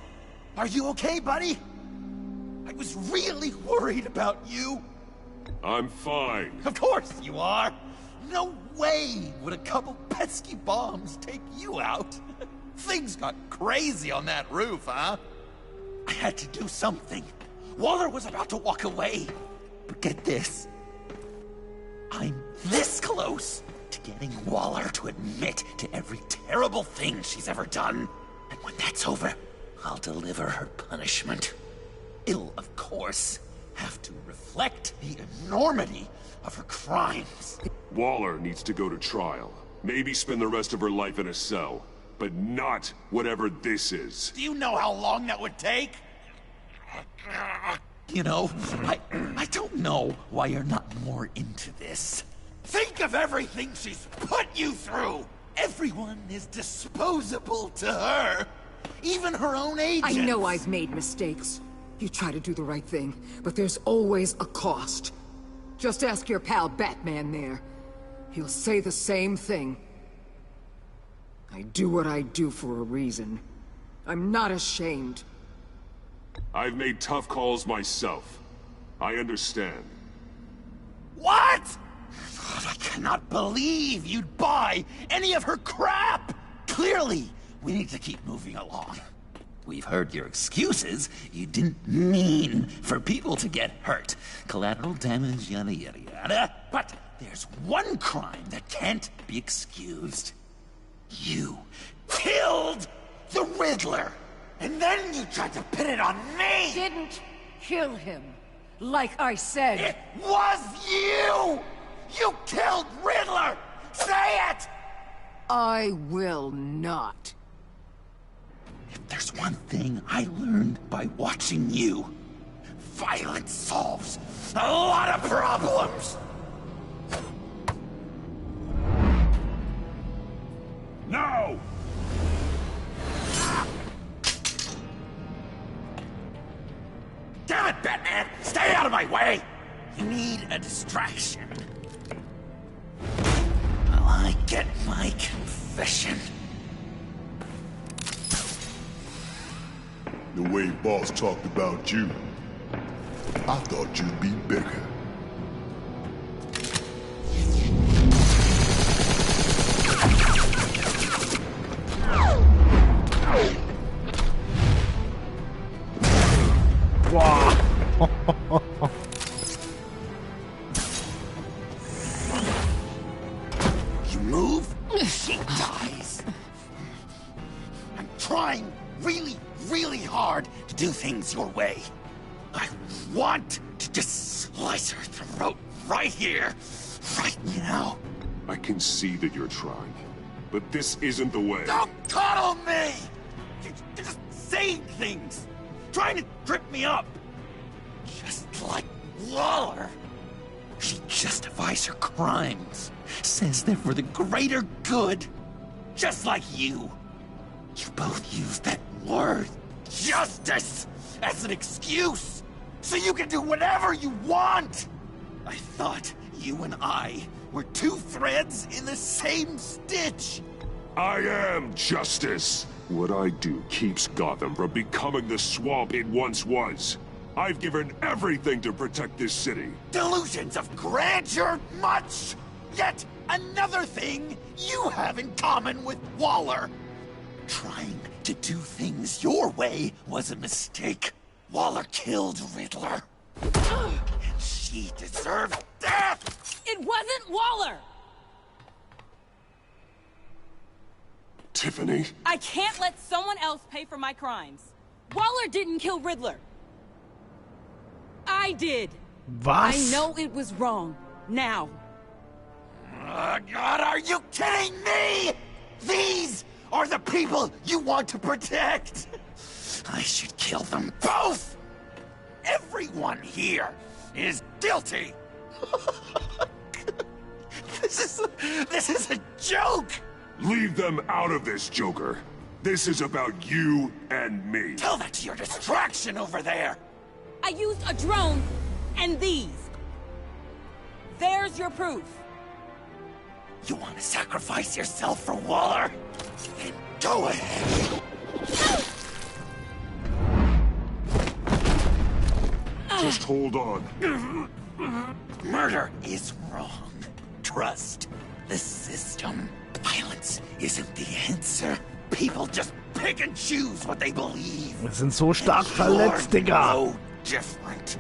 H: are you okay, buddy? I was really worried about you.
C: I'm fine.
H: Of course you are. No way would a couple pesky bombs take you out. Things got crazy on that roof, huh? I had to do something. Waller was about to walk away. But get this. I'm this close to getting Waller to admit to every terrible thing she's ever done. And when that's over, I'll deliver her punishment. It'll, of course, have to reflect the enormity of her crimes.
C: Waller needs to go to trial. Maybe spend the rest of her life in a cell. But not whatever this is.
H: Do you know how long that would take? You know, I don't know why you're not more into this. Think of everything she's put you through! Everyone is disposable to her. Even her own agents.
K: I know I've made mistakes. You try to do the right thing, but there's always a cost. Just ask your pal Batman there. He'll say the same thing. I do what I do for a reason. I'm not ashamed.
C: I've made tough calls myself. I understand.
H: What? God, I cannot believe you'd buy any of her crap! Clearly, we need to keep moving along. We've heard your excuses. You didn't mean for people to get hurt. Collateral damage, yada yada yada. But
B: there's one crime that can't be excused. You killed the Riddler! And then you tried to pin it on me!
K: Didn't kill him, like I said.
B: It was you! You killed Riddler! Say it!
K: I will not.
B: If there's one thing I learned by watching you, violence solves a lot of problems!
I: No!
B: Damn it, Batman! Stay out of my way! You need a distraction. While I get my confession.
G: The way Boss talked about you, I thought you'd be bigger.
A: Wow.
B: You move, she dies. I'm trying really hard to do things your way. I want to just slice her throat right here, right now.
C: I can see that you're trying, but this isn't the way.
B: Don't coddle me! You're just saying things, trying to trip me up. Just like Waller. She justifies her crimes, says they're for the greater good, just like you. You both use that word, justice, as an excuse, so you can do whatever you want. I thought you and I were two threads in the same stitch.
C: I am justice. What I do keeps Gotham from becoming the swamp it once was. I've given everything to protect this city.
B: Delusions of grandeur much? Yet another thing you have in common with Waller. Trying to do things your way was a mistake. Waller killed Riddler. And she deserved death!
K: It wasn't Waller!
C: Tiffany?
P: I can't let someone else pay for my crimes. Waller didn't kill Riddler. I did.
A: Was?
P: I know it was wrong. Now.
B: God, are you kidding me? These are the people you want to protect. I should kill them both. Everyone here is guilty. This is a joke.
C: Leave them out of this, Joker. This is about you and me.
B: Tell that to your distraction over there.
P: I used a drone and these. There's your proof.
B: You want to sacrifice yourself for Waller? Then go ahead.
C: Just hold on.
B: Murder is wrong. Trust the system. Violence isn't the answer. People just pick and choose what they believe.
A: Wir sind so stark verletzt, Digga.
B: No different.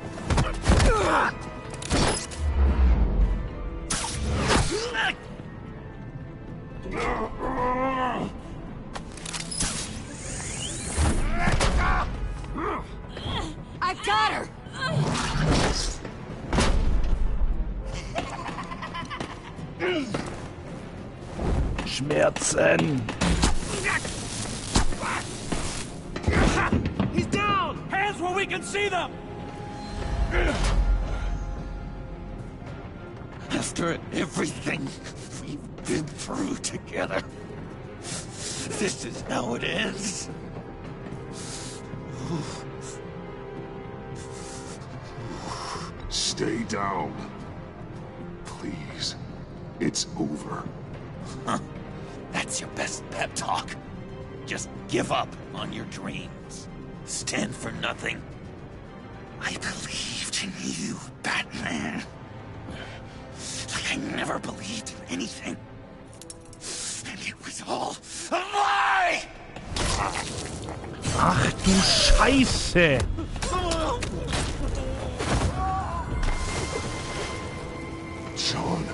K: I've got her!
A: Schmerzen.
H: He's down! Hands where we can see them!
B: After everything we've been through together, this is how it ends.
C: Stay down. Please. It's over.
B: Huh. That's your best pep talk. Just give up on your dreams. Stand for nothing. I believed in you, Batman. Like I never believed in anything. And it was all a lie!
A: Ach du Scheiße!
C: John,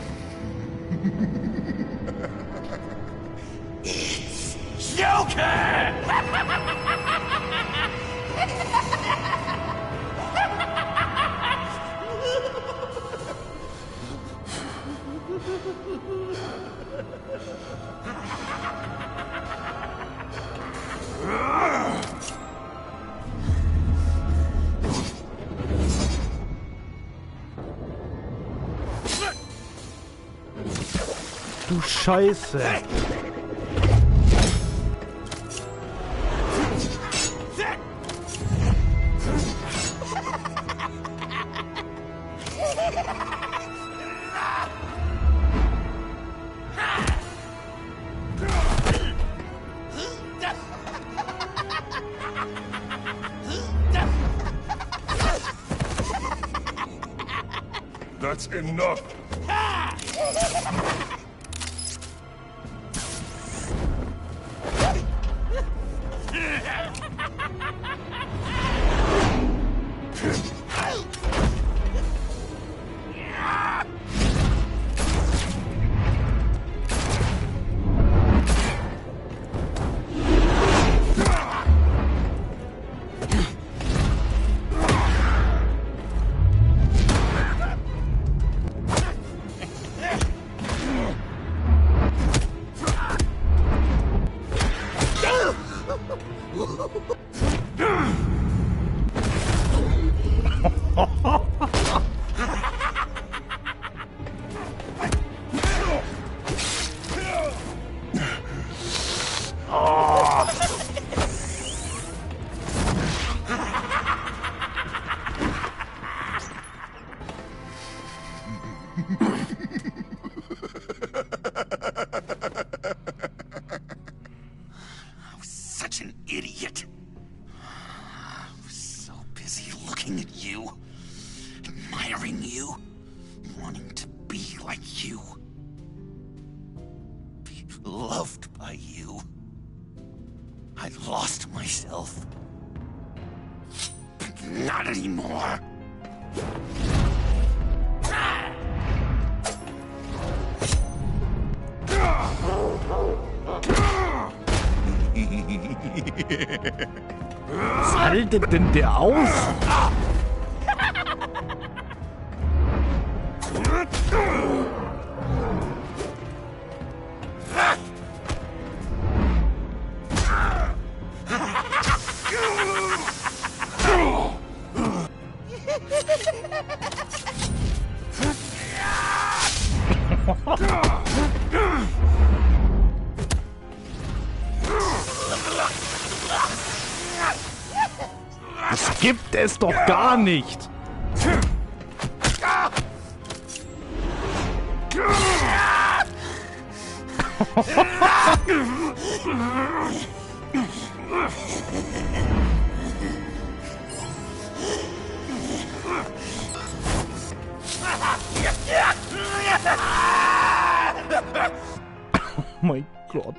A: Du Scheiße.
C: That's enough.
H: Such an idiot. I was so busy looking at you, admiring you, wanting to be like you, be loved by you. I lost myself. But not anymore.
A: Was haltet denn der aus? Das gibt es doch gar nicht! Oh mein Gott.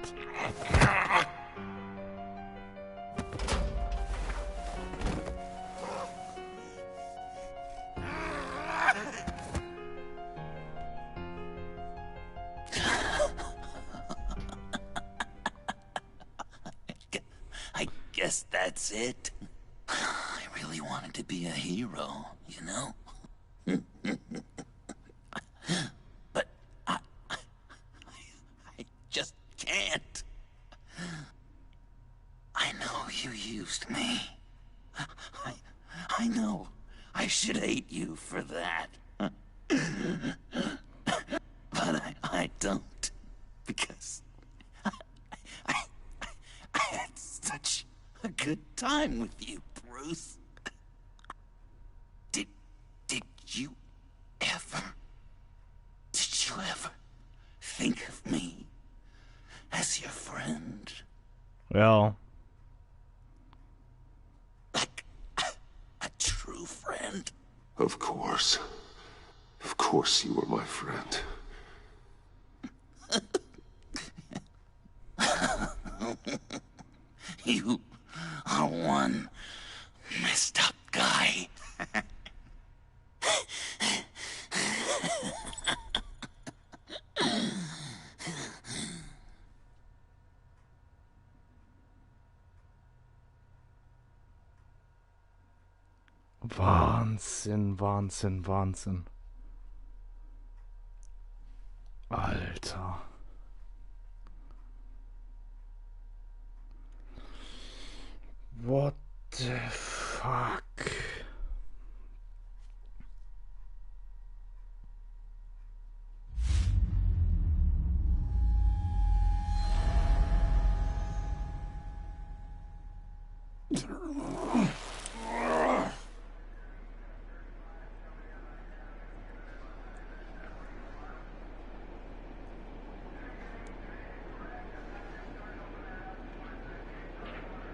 H: I guess that's it. I really wanted to be a hero, you know? But I just can't. I know you used me. I know I should hate you for that. But I don't, because I had such a good time with you, Bruce. Did you ever think of me as your friend?
A: Ja.
H: Like a true friend?
I: Of course. Of course you were my friend.
H: You are one messed up guy.
A: Wahnsinn, Wahnsinn, Wahnsinn. Alter. What the fuck?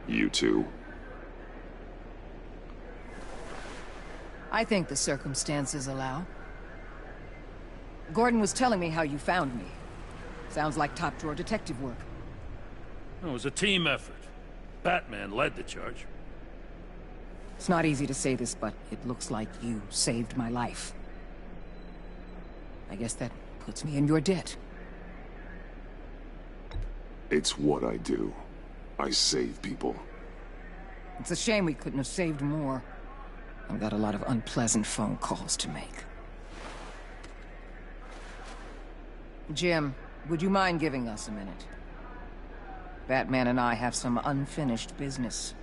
C: You two?
K: I think the circumstances allow. Gordon was telling me how you found me. Sounds like top-drawer detective work.
R: It was a team effort. Batman led the charge.
K: It's not easy to say this, but it looks like you saved my life. I guess that puts me in your debt.
C: It's what I do. I save people.
K: It's a shame we couldn't have saved more. I've got a lot of unpleasant phone calls to make. Jim, would you mind giving us a minute? Batman and I have some unfinished business.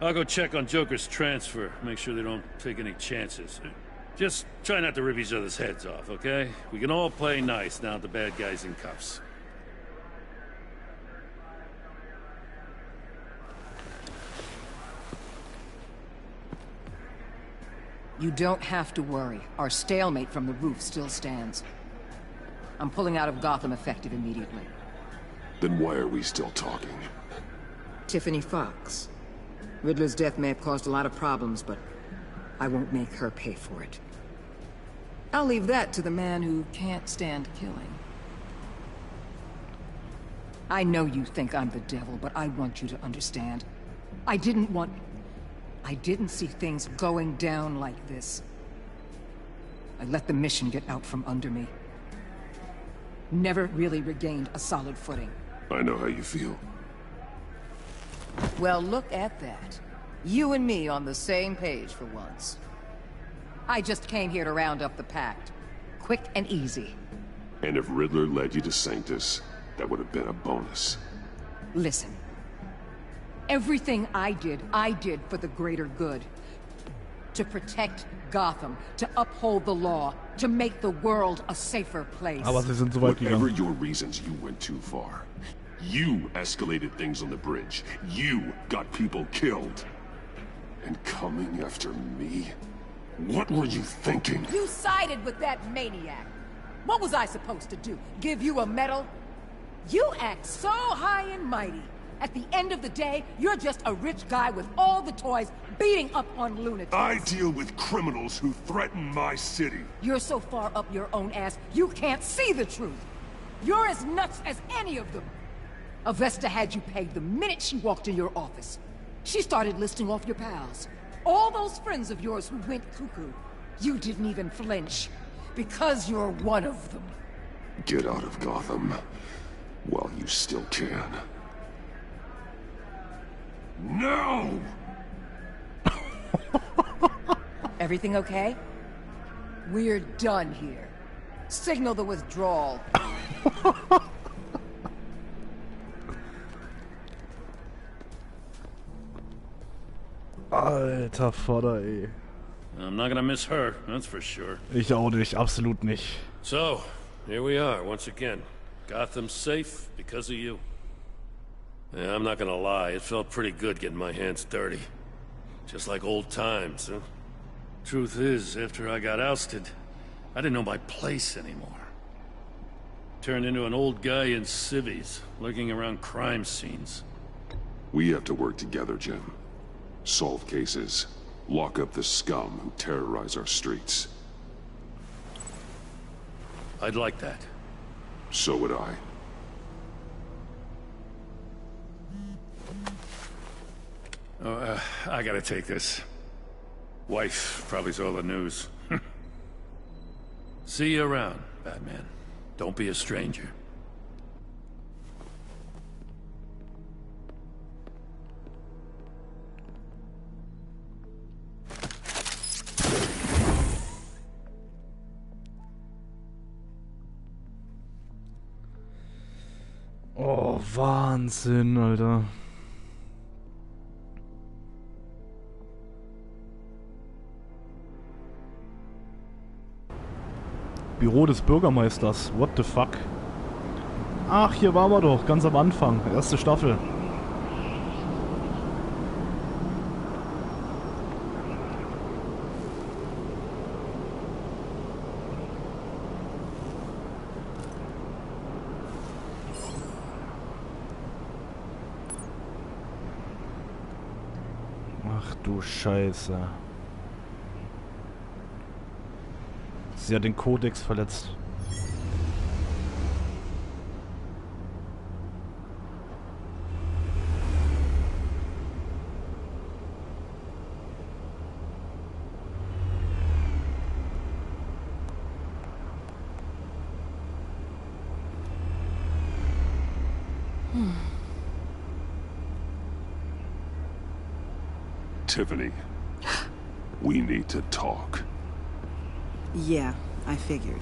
R: I'll go check on Joker's transfer, make sure they don't take any chances. Just try not to rip each other's heads off, okay? We can all play nice now that the bad guy's in cuffs.
K: You don't have to worry. Our stalemate from the roof still stands. I'm pulling out of Gotham effective immediately.
C: Then why are we still talking?
K: Tiffany Fox. Riddler's death may have caused a lot of problems, but I won't make her pay for it. I'll leave that to the man who can't stand killing. I know you think I'm the devil, but I want you to understand. I didn't see things going down like this. I let the mission get out from under me. Never really regained a solid footing.
C: I know how you feel.
K: Well, look at that. You and me on the same page for once. I just came here to round up the pact. Quick and easy.
C: And if Riddler led you to Sanctus, that would have been a bonus.
K: Listen. Everything I did for the greater good. To protect Gotham, to uphold the law, to make the world a safer place.
A: Aber sie sind so weit gegangen.
C: Whatever your reasons, you went too far. You escalated things on the bridge. You got people killed. And coming after me? What were you thinking?
K: You sided with that maniac. What was I supposed to do? Give you a medal? You act so high and mighty. At the end of the day, you're just a rich guy with all the toys beating up on lunatics.
C: I deal with criminals who threaten my city.
K: You're so far up your own ass, you can't see the truth. You're as nuts as any of them. Avesta had you pegged the minute she walked in your office. She started listing off your pals. All those friends of yours who went cuckoo. You didn't even flinch. Because you're one of them.
C: Get out of Gotham while you still can. No!
K: Everything okay? We're done here. Signal the withdrawal.
A: Alter Vater, ey.
R: I'm not gonna miss her, that's for sure.
A: Ich auch nicht, absolut nicht.
R: So, here we are once again. Gotham's safe because of you. Yeah, I'm not gonna lie, it felt pretty good getting my hands dirty. Just like old times, huh? Truth is, after I got ousted, I didn't know my place anymore. Turned into an old guy in civvies, lurking around crime scenes.
C: We have to work together, Jim. Solve cases. Lock up the scum who terrorize our streets.
R: I'd like that.
C: So would I.
R: I gotta take this. Wife probably saw the news. See you around, Batman. Don't be a stranger.
A: Wahnsinn, Alter. Büro des Bürgermeisters. What the fuck? Ach, hier waren wir doch, ganz am Anfang. Erste Staffel. Ach du Scheiße. Sie hat den Kodex verletzt.
C: Tiffany, we need to talk.
P: Yeah, I figured.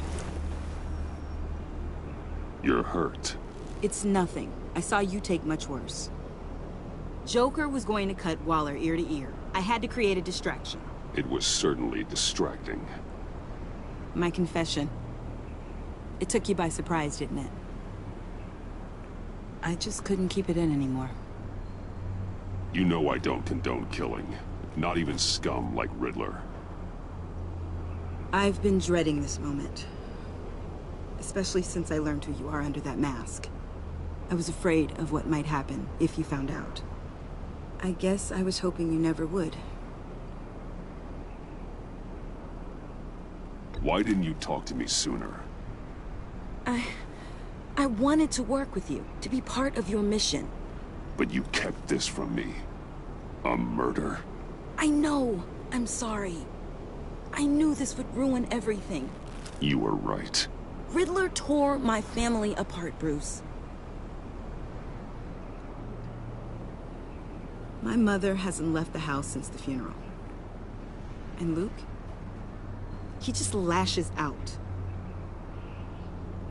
C: You're hurt.
P: It's nothing. I saw you take much worse. Joker was going to cut Waller ear to ear. I had to create a distraction.
C: It was certainly distracting.
P: My confession. It took you by surprise, didn't it? I just couldn't keep it in anymore.
C: You know I don't condone killing. Not even scum like Riddler.
P: I've been dreading this moment. Especially since I learned who you are under that mask. I was afraid of what might happen if you found out. I guess I was hoping you never would.
C: Why didn't you talk to me sooner?
P: I wanted to work with you, to be part of your mission.
C: But you kept this from me. A murder?
P: I know. I'm sorry. I knew this would ruin everything.
C: You were right.
P: Riddler tore my family apart, Bruce. My mother hasn't left the house since the funeral. And Luke? He just lashes out.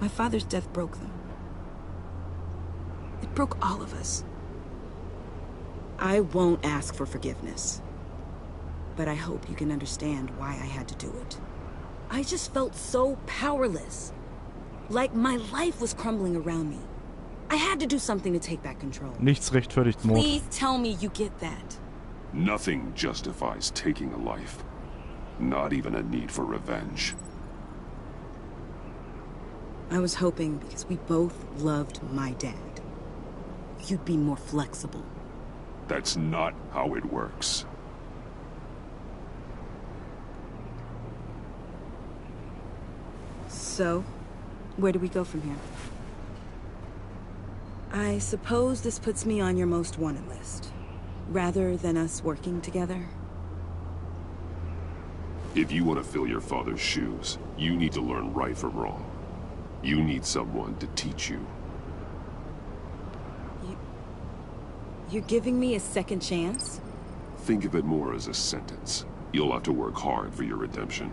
P: My father's death broke them. It broke all of us. I won't ask for forgiveness. But I hope you can understand why I had to do it. I just felt so powerless. Like my life was crumbling around me. I had to do something to take back control.
A: Nichts rechtfertigt Mord.
P: Please tell me you get that.
C: Nothing justifies taking a life. Not even a need for revenge.
P: I was hoping because we both loved my dad, you'd be more flexible.
C: That's not how it works.
P: So, where do we go from here? I suppose this puts me on your most wanted list, rather than us working together.
C: If you want to fill your father's shoes, you need to learn right from wrong. You need someone to teach you.
P: You're giving me a second chance?
C: Think of it more as a sentence. You'll have to work hard for your redemption.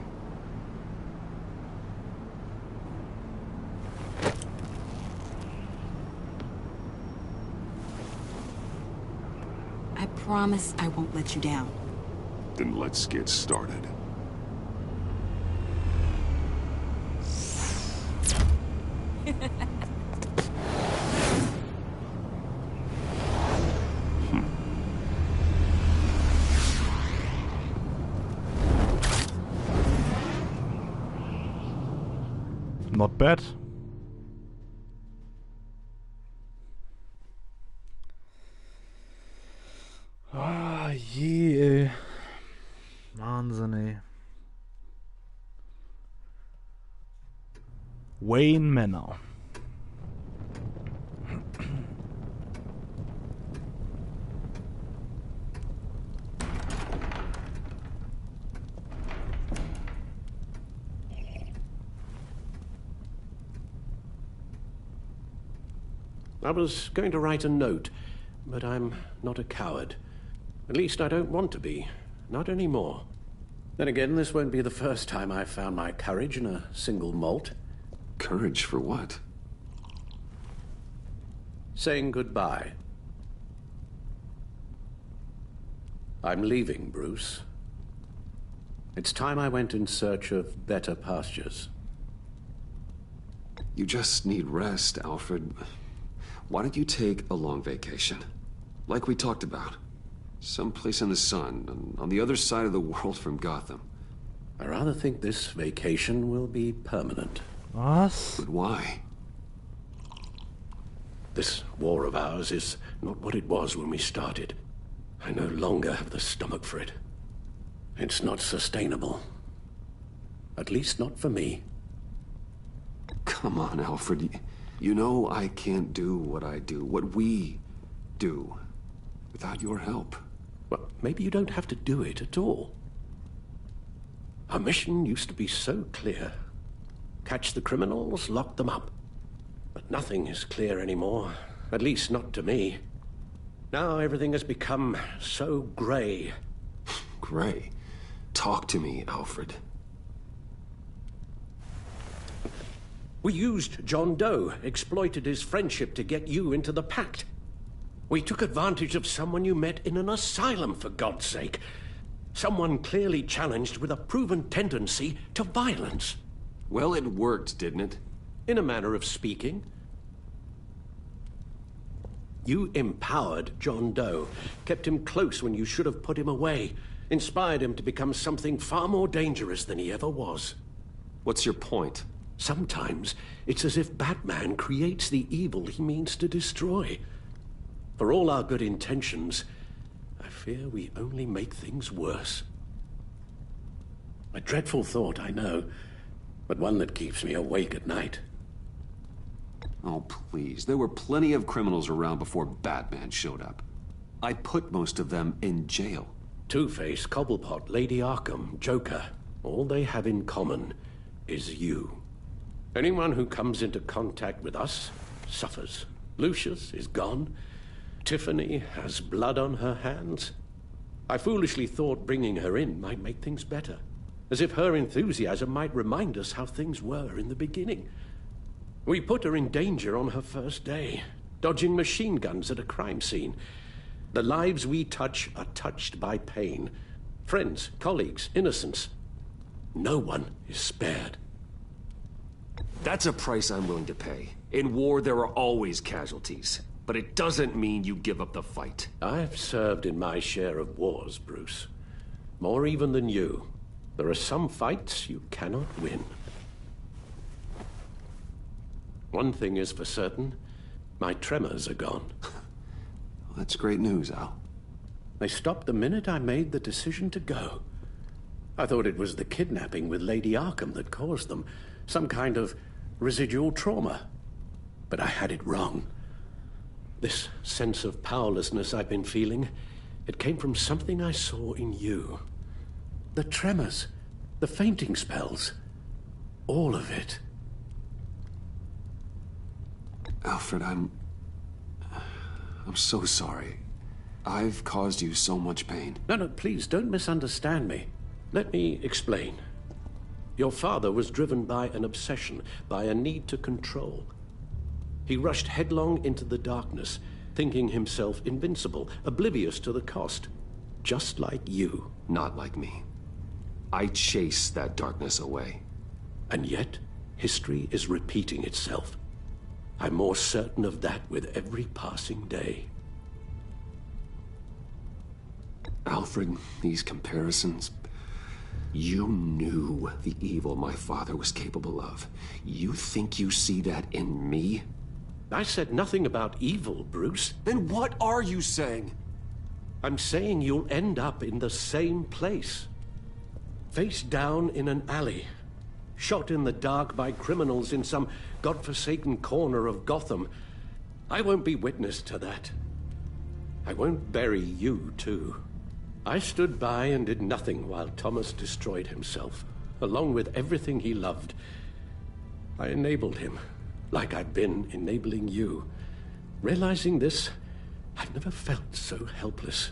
P: I promise I won't let you down.
C: Then let's get started.
A: Not bad. Ah, je, ey. Wahnsinn, ey. Wayne Manor.
D: I was going to write a note, but I'm not a coward. At least I don't want to be. Not anymore. Then again, this won't be the first time I've found my courage in a single malt.
J: Courage for what?
D: saying goodbye. I'm leaving, Bruce. It's time I went in search of better pastures.
J: You just need rest, Alfred. Why don't you take a long vacation? Like we talked about. Someplace in the sun, on the other side of the world from Gotham.
D: I rather think this vacation will be permanent.
A: Was?
J: But why?
D: This war of ours is not what it was when we started. I no longer have the stomach for it. It's not sustainable. At least not for me.
J: Come on, Alfred. You know I can't do what I do, what we do, without your help.
D: Well, maybe you don't have to do it at all. Our mission used to be so clear. Catch the criminals, lock them up. But nothing is clear anymore, at least not to me. Now everything has become so grey.
J: Grey? Talk to me, Alfred.
D: We used John Doe, exploited his friendship to get you into the pact. We took advantage of someone you met in an asylum, for God's sake. Someone clearly challenged with a proven tendency to violence.
J: Well, it worked, didn't it?
D: In a manner of speaking. You empowered John Doe, kept him close when you should have put him away, inspired him to become something far more dangerous than he ever was.
J: What's your point?
D: Sometimes it's as if Batman creates the evil he means to destroy. For all our good intentions, I fear we only make things worse. A dreadful thought, I know, but one that keeps me awake at night.
J: Oh, please. There were plenty of criminals around before Batman showed up. I put most of them in jail.
D: Two-Face, Cobblepot, Lady Arkham, Joker, all they have in common is you. Anyone who comes into contact with us suffers. Lucius is gone. Tiffany has blood on her hands. I foolishly thought bringing her in might make things better, as if her enthusiasm might remind us how things were in the beginning. We put her in danger on her first day, dodging machine guns at a crime scene. The lives we touch are touched by pain. Friends, colleagues, innocents. No one is spared.
J: That's a price I'm willing to pay. In war, there are always casualties. But it doesn't mean you give up the fight.
D: I've served in my share of wars, Bruce. More even than you. There are some fights you cannot win. One thing is for certain, my tremors are gone.
J: Well, that's great news, Al.
D: They stopped the minute I made the decision to go. I thought it was the kidnapping with Lady Arkham that caused them. Some kind of residual trauma. But I had it wrong. This sense of powerlessness I've been feeling, it came from something I saw in you. The tremors, the fainting spells, all of it.
J: Alfred, I'm so sorry. I've caused you so much pain.
D: No, please, don't misunderstand me. Let me explain. Your father was driven by an obsession, by a need to control. He rushed headlong into the darkness, thinking himself invincible, oblivious to the cost. Just like you.
J: Not like me. I chase that darkness away.
D: And yet, history is repeating itself. I'm more certain of that with every passing day.
J: Alfred, these comparisons... You knew the evil my father was capable of. You think you see that in me?
D: I said nothing about evil, Bruce.
J: Then what are you saying?
D: I'm saying you'll end up in the same place. Face down in an alley. Shot in the dark by criminals in some godforsaken corner of Gotham. I won't be witness to that. I won't bury you, too. I stood by and did nothing while Thomas destroyed himself, along with everything he loved. I enabled him, like I've been enabling you. Realizing this, I've never felt so helpless.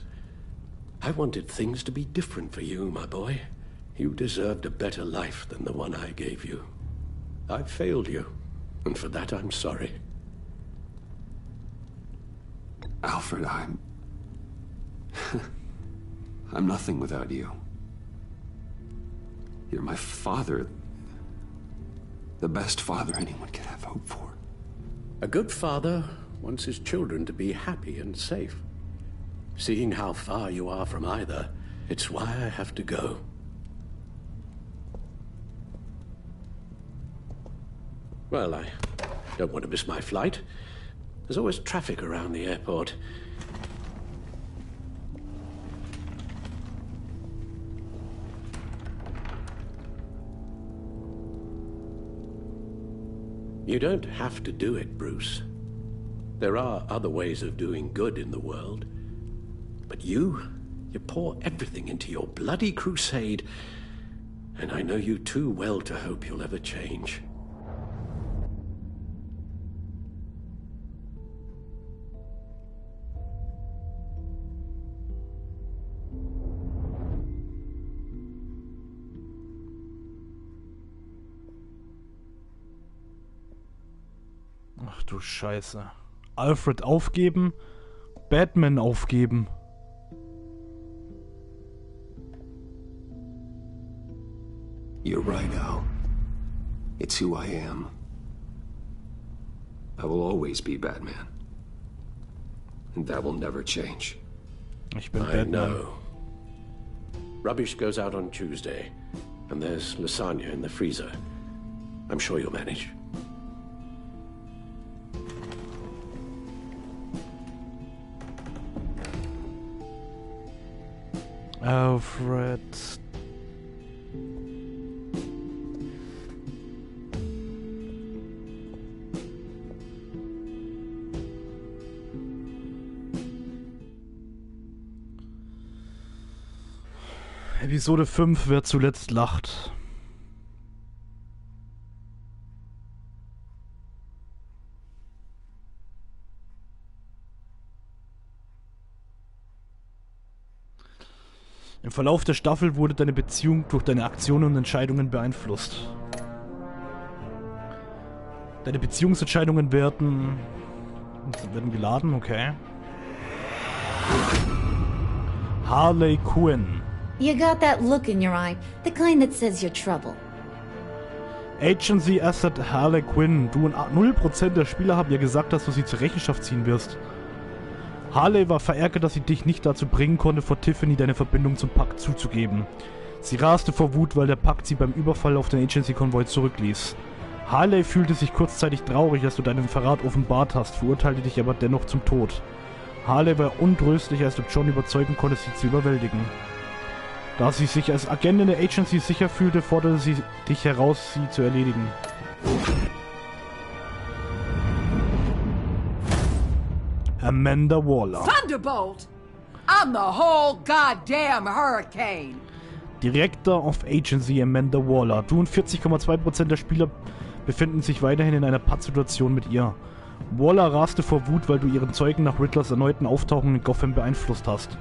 D: I wanted things to be different for you, my boy. You deserved a better life than the one I gave you. I failed you, and for that I'm sorry.
J: Alfred, I'm nothing without you. You're my father. The best father anyone could have hope for.
D: A good father wants his children to be happy and safe. Seeing how far you are from either, it's why I have to go. Well, I don't want to miss my flight. There's always traffic around the airport. You don't have to do it, Bruce. There are other ways of doing good in the world. But you pour everything into your bloody crusade, and I know you too well to hope you'll ever change.
A: Ach du Scheiße. Alfred aufgeben, Batman aufgeben.
J: You're right, Al. It's who I am. I will always be Batman. And that will never change.
A: Ich bin
D: I
A: Batman.
D: know. Rubbish goes out on Tuesday, and there's lasagna in the freezer. I'm sure you'll manage.
A: Alfred. Episode 5, wer zuletzt lacht. Im Verlauf der Staffel wurde deine Beziehung durch deine Aktionen und Entscheidungen beeinflusst. Deine Beziehungsentscheidungen werden geladen, okay. Harley Quinn.
T: You got that look in your eye, the kind that says you're trouble.
A: Agency Asset Harley Quinn. Du und 0% der Spieler haben ja gesagt, dass du sie zur Rechenschaft ziehen wirst. Harley war verärgert, dass sie dich nicht dazu bringen konnte, vor Tiffany deine Verbindung zum Pakt zuzugeben. Sie raste vor Wut, weil der Pakt sie beim Überfall auf den Agency-Konvoi zurückließ. Harley fühlte sich kurzzeitig traurig, dass du deinen Verrat offenbart hast, verurteilte dich aber dennoch zum Tod. Harley war untröstlich, als du John überzeugen konntest, sie zu überwältigen. Da sie sich als Agentin der Agency sicher fühlte, forderte sie dich heraus, sie zu erledigen. Amanda Waller.
K: Thunderbolt! I'm the whole goddamn hurricane!
A: Director of Agency Amanda Waller. Du und 40,2% der Spieler befinden sich weiterhin in einer Pattsituation mit ihr. Waller raste vor Wut, weil du ihren Zeugen nach Riddlers erneuten Auftauchen in Gotham beeinflusst hast.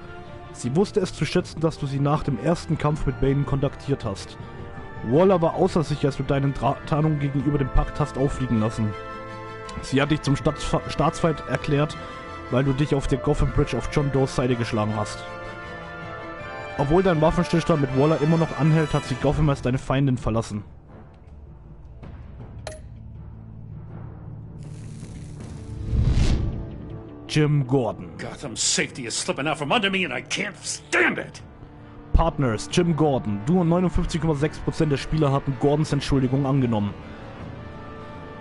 A: Sie wusste es zu schätzen, dass du sie nach dem ersten Kampf mit Bane kontaktiert hast. Waller war außer sich, als du deine Tarnung gegenüber dem Pakt hast auffliegen lassen. Sie hat dich zum Staatsfeind erklärt, weil du dich auf der Gotham Bridge auf John Does Seite geschlagen hast. Obwohl dein Waffenstillstand mit Waller immer noch anhält, hat sie Gotham als deine Feindin verlassen. Jim Gordon.
R: Gotham's safety is slipping out from under me and I can't stand it!
A: Partners, Jim Gordon. Du und 59,6% der Spieler hatten Gordons Entschuldigung angenommen.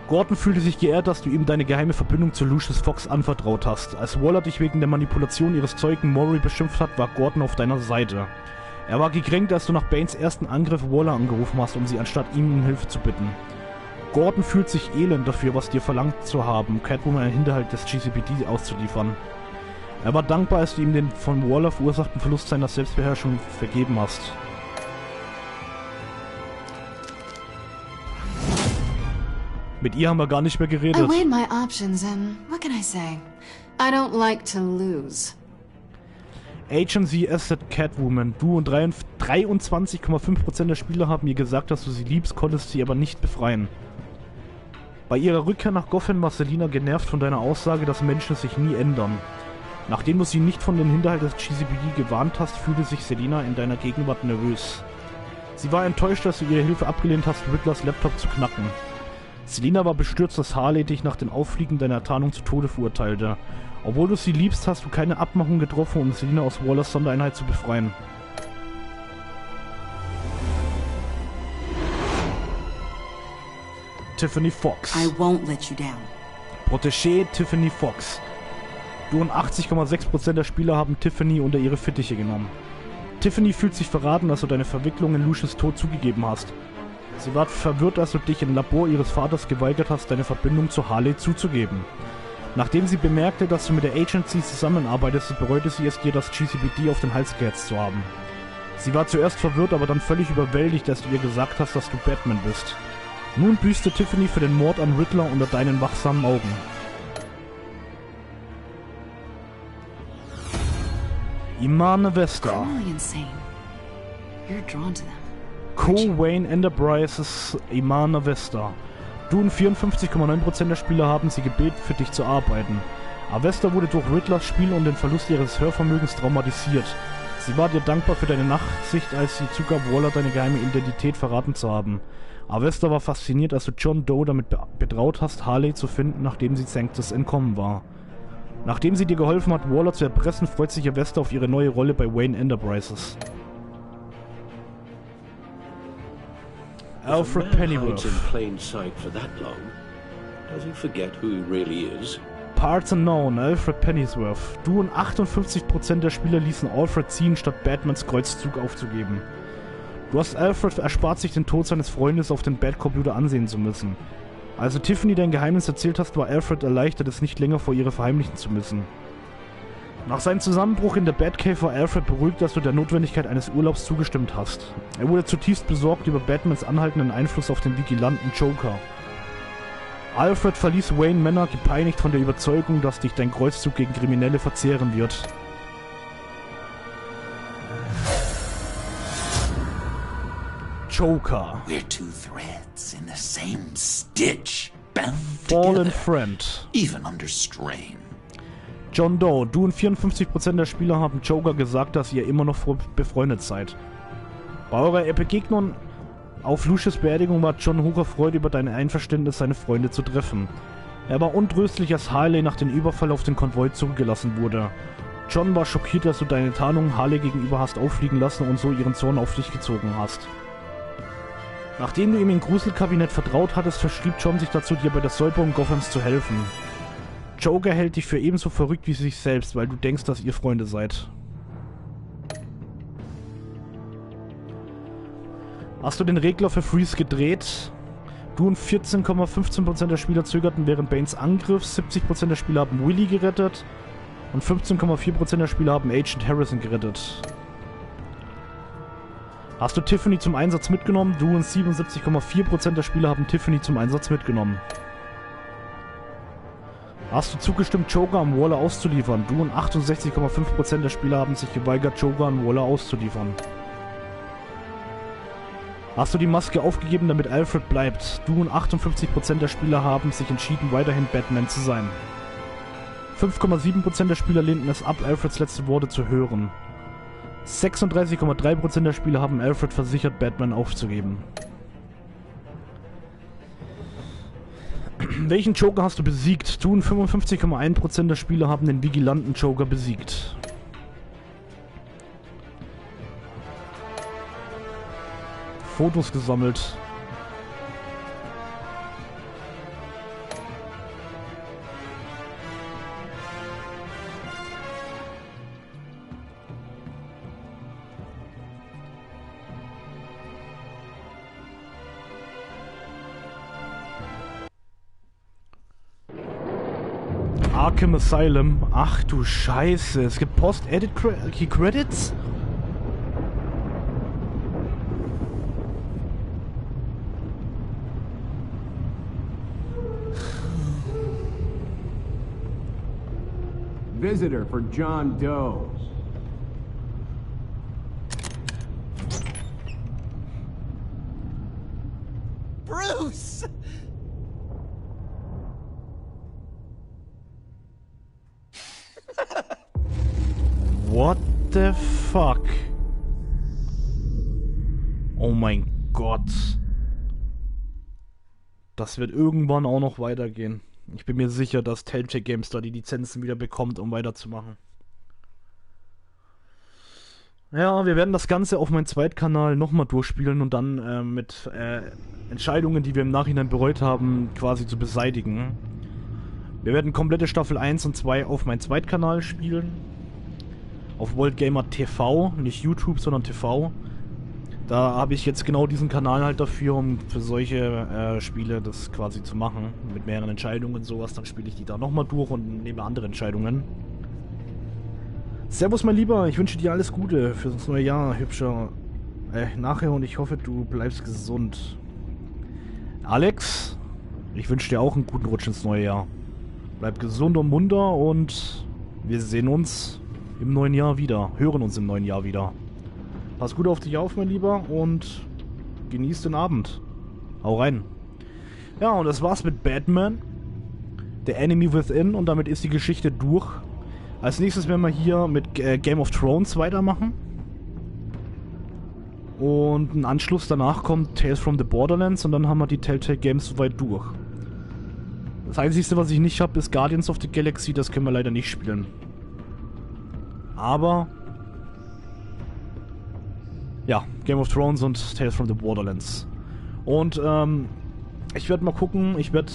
A: Gordon fühlte sich geehrt, dass du ihm deine geheime Verbindung zu Lucius Fox anvertraut hast. Als Waller dich wegen der Manipulation ihres Zeugen Maury beschimpft hat, war Gordon auf deiner Seite. Er war gekränkt, als du nach Banes ersten Angriff Waller angerufen hast, um sie anstatt ihm um Hilfe zu bitten. Gordon fühlt sich elend dafür, was dir verlangt zu haben, Catwoman einen Hinterhalt des GCPD auszuliefern. Er war dankbar, als du ihm den von Waller verursachten Verlust seiner Selbstbeherrschung vergeben hast. Mit ihr haben wir gar nicht mehr geredet.
F: I weighed my options and what can I say? I don't like to lose.
A: Agency Asset Catwoman. Du und 23,5% der Spieler haben ihr gesagt, dass du sie liebst, konntest sie aber nicht befreien. Bei ihrer Rückkehr nach Gotham war Selina genervt von deiner Aussage, dass Menschen sich nie ändern. Nachdem du sie nicht von den Hinterhalt des GCPD gewarnt hast, fühlte sich Selina in deiner Gegenwart nervös. Sie war enttäuscht, dass du ihre Hilfe abgelehnt hast, Riddlers Laptop zu knacken. Selina war bestürzt, dass Harley dich nach dem Auffliegen deiner Tarnung zu Tode verurteilte. Obwohl du sie liebst, hast du keine Abmachung getroffen, um Selina aus Wallers Sondereinheit zu befreien. Tiffany Fox.
P: I won't let you down.
A: Protégé Tiffany Fox. Nur 80,6% der Spieler haben Tiffany unter ihre Fittiche genommen. Tiffany fühlt sich verraten, als du deine Verwicklung in Lucius Tod zugegeben hast. Sie war verwirrt, als du dich im Labor ihres Vaters geweigert hast, deine Verbindung zu Harley zuzugeben. Nachdem sie bemerkte, dass du mit der Agency zusammenarbeitest, bereute sie es dir, das GCPD auf den Hals gehetzt zu haben. Sie war zuerst verwirrt, aber dann völlig überwältigt, als du ihr gesagt hast, dass du Batman bist. Nun büßte Tiffany für den Mord an Riddler unter deinen wachsamen Augen. Imane Vesta. Co-Wayne Enterprises Imane Vesta. Du und 54,9% der Spieler haben sie gebeten, für dich zu arbeiten. Avesta wurde durch Riddlers Spiel und den Verlust ihres Hörvermögens traumatisiert. Sie war dir dankbar für deine Nachsicht, als sie zugab, Waller deine geheime Identität verraten zu haben. Avesta war fasziniert, als du John Doe damit betraut hast, Harley zu finden, nachdem sie Sanctus entkommen war. Nachdem sie dir geholfen hat, Waller zu erpressen, freut sich Avesta auf ihre neue Rolle bei Wayne Enterprises. Alfred Pennyworth. Parts unknown, Alfred Pennyworth. Du und 58% der Spieler ließen Alfred ziehen, statt Batmans Kreuzzug aufzugeben. Du hast Alfred erspart, sich den Tod seines Freundes auf dem Batcomputer ansehen zu müssen. Als du Tiffany dein Geheimnis erzählt hast, war Alfred erleichtert, es nicht länger vor ihr verheimlichen zu müssen. Nach seinem Zusammenbruch in der Batcave war Alfred beruhigt, dass du der Notwendigkeit eines Urlaubs zugestimmt hast. Er wurde zutiefst besorgt über Batmans anhaltenden Einfluss auf den Vigilanten Joker. Alfred verließ Wayne Manor gepeinigt von der Überzeugung, dass dich dein Kreuzzug gegen Kriminelle verzehren wird. Joker.
B: We're two threads in the same stitch, bound
A: Fallen
B: together,
A: Friend.
B: even under strain.
A: John Doe. Du und 54% der Spieler haben Joker gesagt, dass ihr immer noch befreundet seid. Bei eurer Begegnung auf Lucius' Beerdigung war John hocherfreut über dein Einverständnis, seine Freunde zu treffen. Er war untröstlich, als Harley nach dem Überfall auf den Konvoi zurückgelassen wurde. John war schockiert, dass du deine Tarnung Harley gegenüber hast auffliegen lassen und so ihren Zorn auf dich gezogen hast. Nachdem du ihm im Gruselkabinett vertraut hattest, verschrieb John sich dazu, dir bei der Säuberung Gothams zu helfen. Joker hält dich für ebenso verrückt wie sich selbst, weil du denkst, dass ihr Freunde seid. Hast du den Regler für Freeze gedreht? Du und 14,15% der Spieler zögerten während Banes Angriff, 70% der Spieler haben Willy gerettet und 15,4% der Spieler haben Agent Harrison gerettet. Hast du Tiffany zum Einsatz mitgenommen? Du und 77,4% der Spieler haben Tiffany zum Einsatz mitgenommen. Hast du zugestimmt, Joker an Waller auszuliefern? Du und 68,5% der Spieler haben sich geweigert, Joker an Waller auszuliefern. Hast du die Maske aufgegeben, damit Alfred bleibt? Du und 58% der Spieler haben sich entschieden, weiterhin Batman zu sein. 5,7% der Spieler lehnten es ab, Alfreds letzte Worte zu hören. 36,3% der Spieler haben Alfred versichert, Batman aufzugeben. Welchen Joker hast du besiegt? Du und 55,1% der Spieler haben den Vigilanten Joker besiegt. Fotos gesammelt. Arkham Asylum. Ach du Scheiße. Es gibt Post-Edit-Credits?
E: Visitor for John Doe.
H: Bruce!
A: What the fuck? Oh mein Gott. Das wird irgendwann auch noch weitergehen. Ich bin mir sicher, dass Telltale Games da die Lizenzen wieder bekommt, um weiterzumachen. Ja, wir werden das Ganze auf meinem Zweitkanal nochmal durchspielen und dann mit Entscheidungen, die wir im Nachhinein bereut haben, quasi zu beseitigen. Wir werden komplette Staffel 1 und 2 auf meinem Zweitkanal spielen. Auf VaultgamerTV, nicht YouTube, sondern TV. Da habe ich jetzt genau diesen Kanal halt dafür, um für solche Spiele das quasi zu machen. Mit mehreren Entscheidungen und sowas. Dann spiele ich die da nochmal durch und nehme andere Entscheidungen. Servus mein Lieber, ich wünsche dir alles Gute für das neue Jahr, hübscher nachher, und ich hoffe, du bleibst gesund. Alex, ich wünsche dir auch einen guten Rutsch ins neue Jahr. Bleib gesund und munter und wir sehen uns im neuen Jahr wieder, hören uns im neuen Jahr wieder. Pass gut auf dich auf, mein Lieber, und genieß den Abend. Hau rein. Ja, und das war's mit Batman, The Enemy Within, und damit ist die Geschichte durch. Als nächstes werden wir hier mit Game of Thrones weitermachen. Und ein Anschluss danach kommt Tales from the Borderlands, und dann haben wir die Telltale Games soweit durch. Das Einzige, was ich nicht habe, ist Guardians of the Galaxy, das können wir leider nicht spielen. Aber ja, Game of Thrones und Tales from the Borderlands. Und ich werde mal gucken, ich werde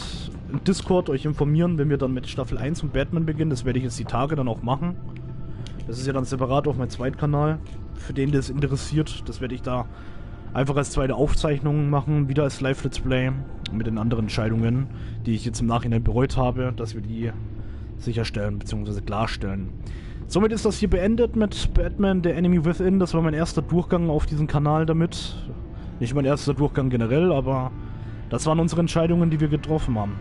A: im Discord euch informieren, wenn wir dann mit Staffel 1 und Batman beginnen. Das werde ich jetzt die Tage dann auch machen. Das ist ja dann separat auf meinem Zweitkanal. Für den, der es interessiert, das werde ich da einfach als zweite Aufzeichnung machen, wieder als Live-Let's Play. Mit den anderen Entscheidungen, die ich jetzt im Nachhinein bereut habe, dass wir die sicherstellen bzw. klarstellen. Somit ist das hier beendet mit Batman, The Enemy Within. Das war mein erster Durchgang auf diesem Kanal damit. Nicht mein erster Durchgang generell, aber das waren unsere Entscheidungen, die wir getroffen haben.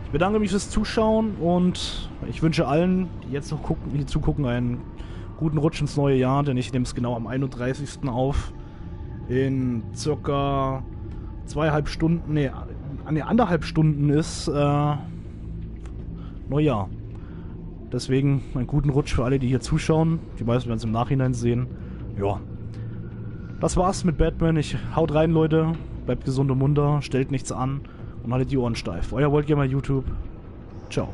A: Ich bedanke mich fürs Zuschauen und ich wünsche allen, die jetzt noch gucken, die zugucken, einen guten Rutsch ins neue Jahr, denn ich nehme es genau am 31. auf. In circa 2,5 Stunden, nee, anderthalb Stunden ist Neujahr. Deswegen einen guten Rutsch für alle, die hier zuschauen. Die meisten werden es im Nachhinein sehen. Ja. Das war's mit Batman. Haut rein, Leute. Bleibt gesund und munter. Stellt nichts an. Und haltet die Ohren steif. Euer VaultgamerYT. Ciao.